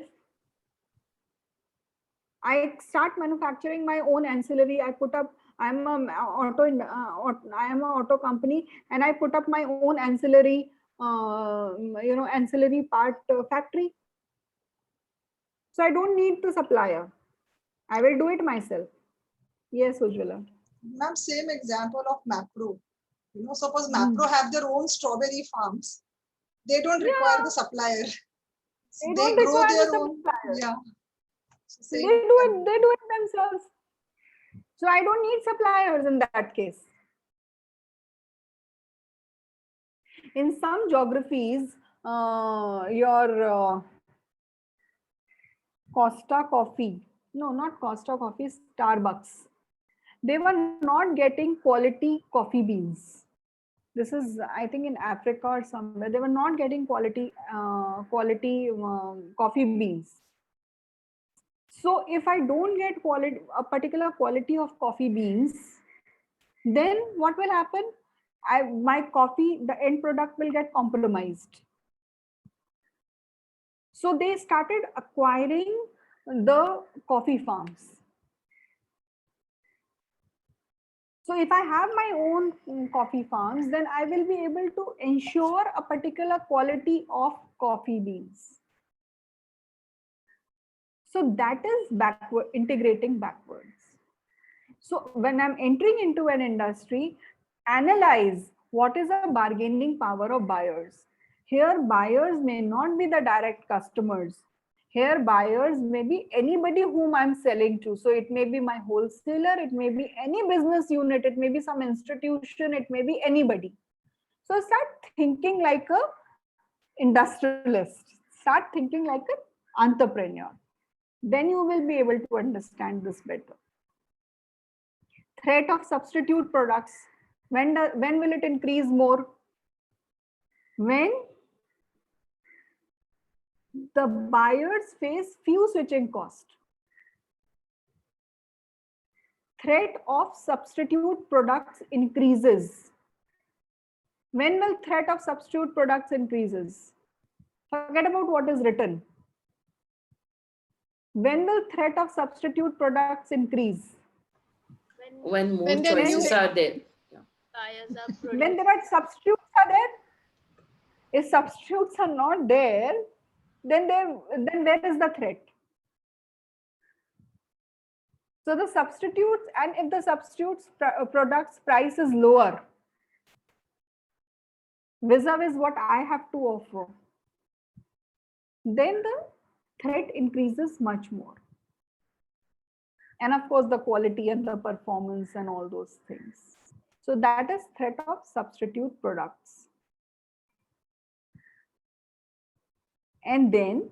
Speaker 4: I start manufacturing my own ancillary. I put up, I am an auto company, and I put up my own ancillary, ancillary part factory. So I don't need to supplier. I will do it myself. Yes, Ujjwala.
Speaker 8: Ma'am, same example of Mapro. Suppose Mapro have their own strawberry farms. They don't require the supplier.
Speaker 4: They
Speaker 8: grow their own.
Speaker 4: Supplier.
Speaker 8: Yeah.
Speaker 4: They do it themselves. So I don't need suppliers in that case. In some geographies, your Costa Coffee, no, not Costa Coffee, Starbucks, they were not getting quality coffee beans. This is, I think, in Africa or somewhere. They were not getting quality coffee beans. So if I don't get a particular quality of coffee beans, then what will happen? My coffee, the end product will get compromised. So they started acquiring the coffee farms. So if I have my own coffee farms, then I will be able to ensure a particular quality of coffee beans. So that is integrating backwards. So when I'm entering into an industry, analyze what is the bargaining power of buyers. Here, buyers may not be the direct customers. Here, buyers may be anybody whom I'm selling to. So it may be my wholesaler, it may be any business unit, it may be some institution, it may be anybody. So start thinking like an industrialist. Start thinking like an entrepreneur. Then you will be able to understand this better. Threat of substitute products. When will it increase more? When the buyers face few switching costs. Threat of substitute products increases. When will threat of substitute products increases? Forget about what is written. When will threat of substitute products increase?
Speaker 2: When more choices are there.
Speaker 4: When there are substitutes are there. If substitutes are not there, then where is the threat? So the substitutes, and if the substitutes products price is lower vis-a-vis what I have to offer, then the threat increases much more. And of course, the quality and the performance and all those things. So that is threat of substitute products. And then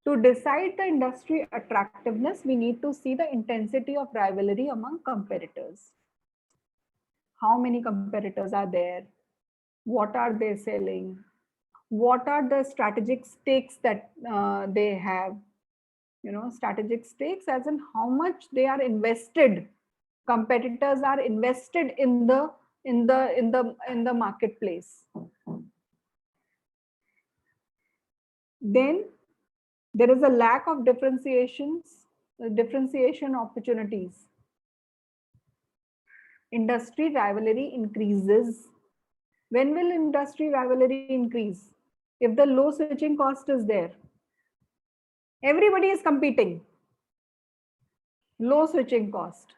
Speaker 4: to decide the industry attractiveness, we need to see the intensity of rivalry among competitors. How many competitors are there? What are they selling? What are the strategic stakes that they have? Strategic stakes as in how much they are invested. Competitors are invested in the marketplace. Then there is a lack of differentiation opportunities. Industry rivalry increases. When will industry rivalry increase? If the low switching cost is there. Everybody is competing. Low switching cost.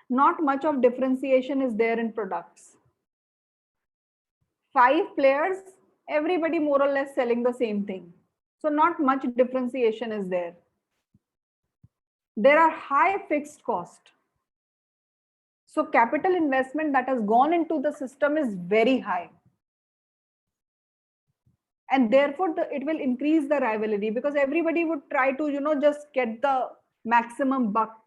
Speaker 4: Not much of differentiation is there in products. 5 players, everybody more or less selling the same thing. So not much differentiation is there. There are high fixed cost. So capital investment that has gone into the system is very high. And therefore it will increase the rivalry, because everybody would try to, just get the maximum buck,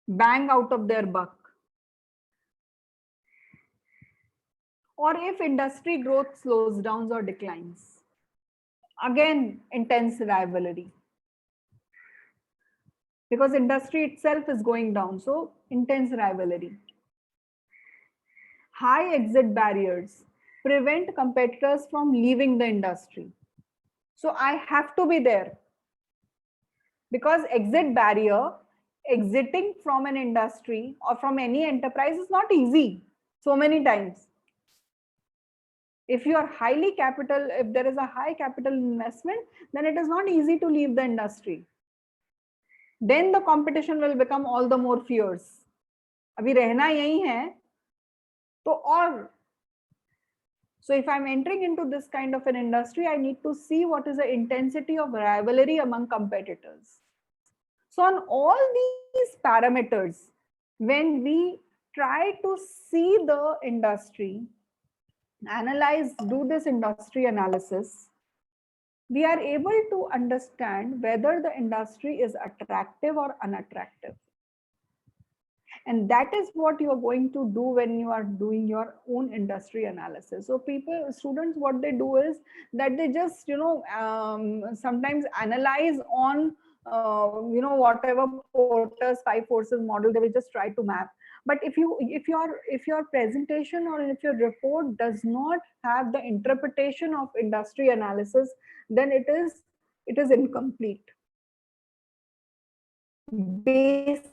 Speaker 4: bang out of their buck. Or if industry growth slows down or declines, again, intense rivalry. Because industry itself is going down, so intense rivalry. High exit barriers prevent competitors from leaving the industry. So I have to be there, because exit barrier, exiting from an industry or from any enterprise is not easy so many times. If you are highly capital, if there is a high capital investment, then it is not easy to leave the industry. Then the competition will become all the more fierce. अभी रहना यही है, तो और. So if I'm entering into this kind of an industry, I need to see what is the intensity of rivalry among competitors. So on all these parameters, when we try to see the industry, analyze, do this industry analysis, we are able to understand whether the industry is attractive or unattractive. And that is what you are going to do when you are doing your own industry analysis. So students, what they do is that they just, sometimes analyze on, whatever Porter's 5 forces model, they will just try to map. But if your presentation or if your report does not have the interpretation of industry analysis, then it is incomplete. Basis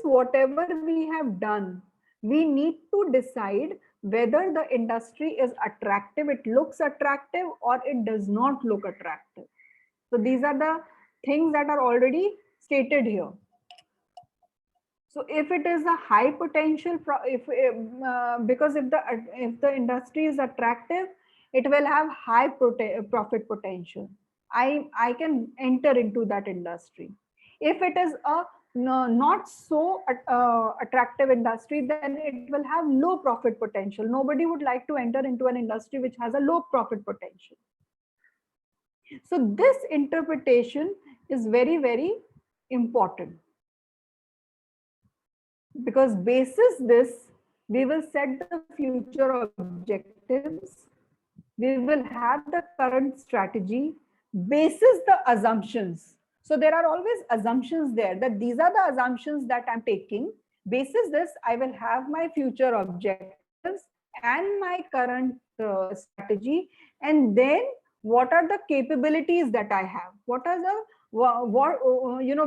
Speaker 4: whatever we have done, we need to decide whether the industry is attractive, it looks attractive, or it does not look attractive. So these are the things that are already stated here. So if it is a high potential, because if the industry is attractive, it will have high profit potential. I can enter into that industry. If it is a not so attractive industry, then it will have low profit potential. Nobody would like to enter into an industry which has a low profit potential. So this interpretation is very, very important, because basis this, we will set the future objectives, we will have the current strategy, basis the assumptions. So there are always assumptions there, that these are the assumptions that I'm taking. Basis this, I will have my future objectives and my current strategy. And then what are the capabilities that I have? What are the,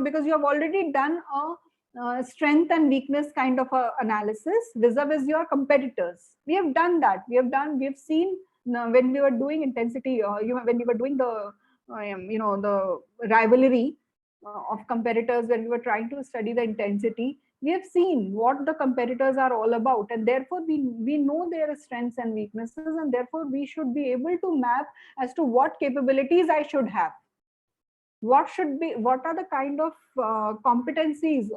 Speaker 4: because you have already done a strength and weakness kind of a analysis vis-a-vis your competitors. We have done that. We have seen when we were doing intensity, when we were doing the the rivalry of competitors, when we were trying to study the intensity, we have seen what the competitors are all about, and therefore we know their strengths and weaknesses, and therefore we should be able to map as to what capabilities I should have, what are the kind of competencies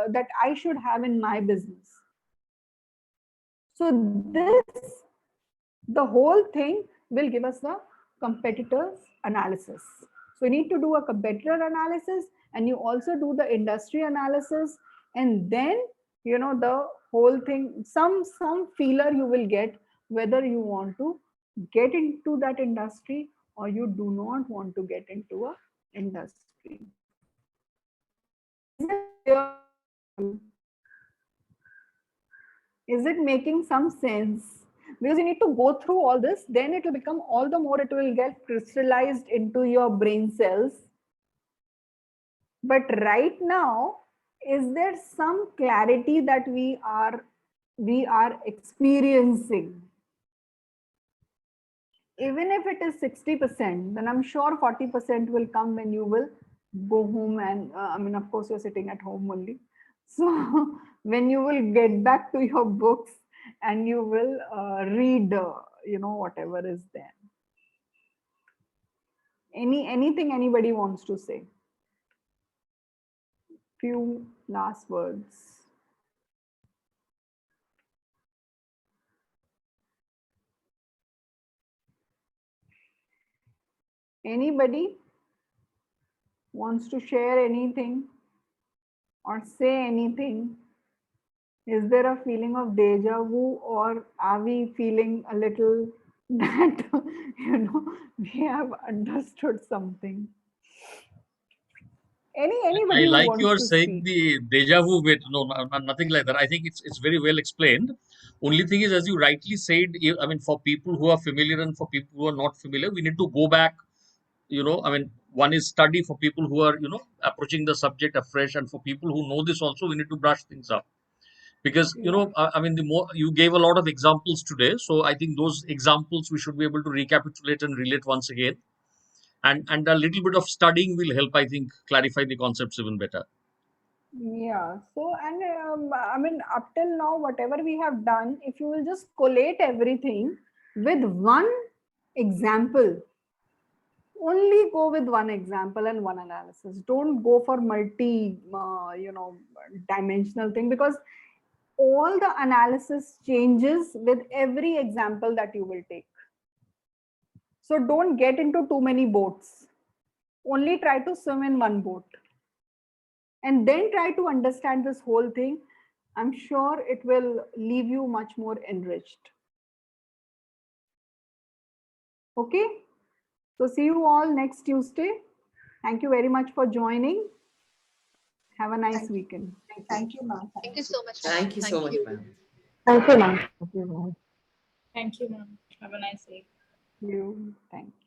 Speaker 4: that I should have in my business. So the whole thing will give us a competitors analysis. So you need to do a competitor analysis, and you also do the industry analysis, and then the whole thing, some feeler you will get whether you want to get into that industry or you do not want to get into a industry. Is it making some sense? Because you need to go through all this, then it will become all the more, it will get crystallized into your brain cells. But right now, is there some clarity that we are experiencing? Even if it is 60%, then I'm sure 40% will come when you will go home, and of course you're sitting at home only. So when you will get back to your books and you will read, whatever is there. Anything anybody wants to say? Few last words. Anybody wants to share anything or say anything? Is there a feeling of deja vu, or are we feeling a little that, we have understood something? Anybody
Speaker 13: I
Speaker 4: who
Speaker 13: like
Speaker 4: wants
Speaker 13: you are
Speaker 4: to
Speaker 13: saying
Speaker 4: speak.
Speaker 13: the deja vu bit. No, nothing like that. I think it's very well explained. Only thing is, as you rightly said, I mean, for people who are familiar and for people who are not familiar, we need to go back. I mean, one is study for people who are, approaching the subject afresh, and for people who know this also, we need to brush things up. Because, I mean, the more you gave a lot of examples today, so I think those examples we should be able to recapitulate and relate once again. And a little bit of studying will help, I think, clarify the concepts even better.
Speaker 4: Yeah, so and I mean, up till now, whatever we have done, if you will just collate everything with one example, only go with one example and one analysis. Don't go for multi, dimensional thing, because all the analysis changes with every example that you will take. So don't get into too many boats. Only try to swim in one boat. And then try to understand this whole thing. I'm sure it will leave you much more enriched. Okay? So see you all next Tuesday. Thank you very much for joining. Have a nice weekend.
Speaker 8: Thank you, ma'am.
Speaker 11: Thank you so much.
Speaker 2: Thank you so much, ma'am.
Speaker 1: Thank you, ma'am.
Speaker 10: Thank you, ma'am. Have a nice day.
Speaker 4: Thank you.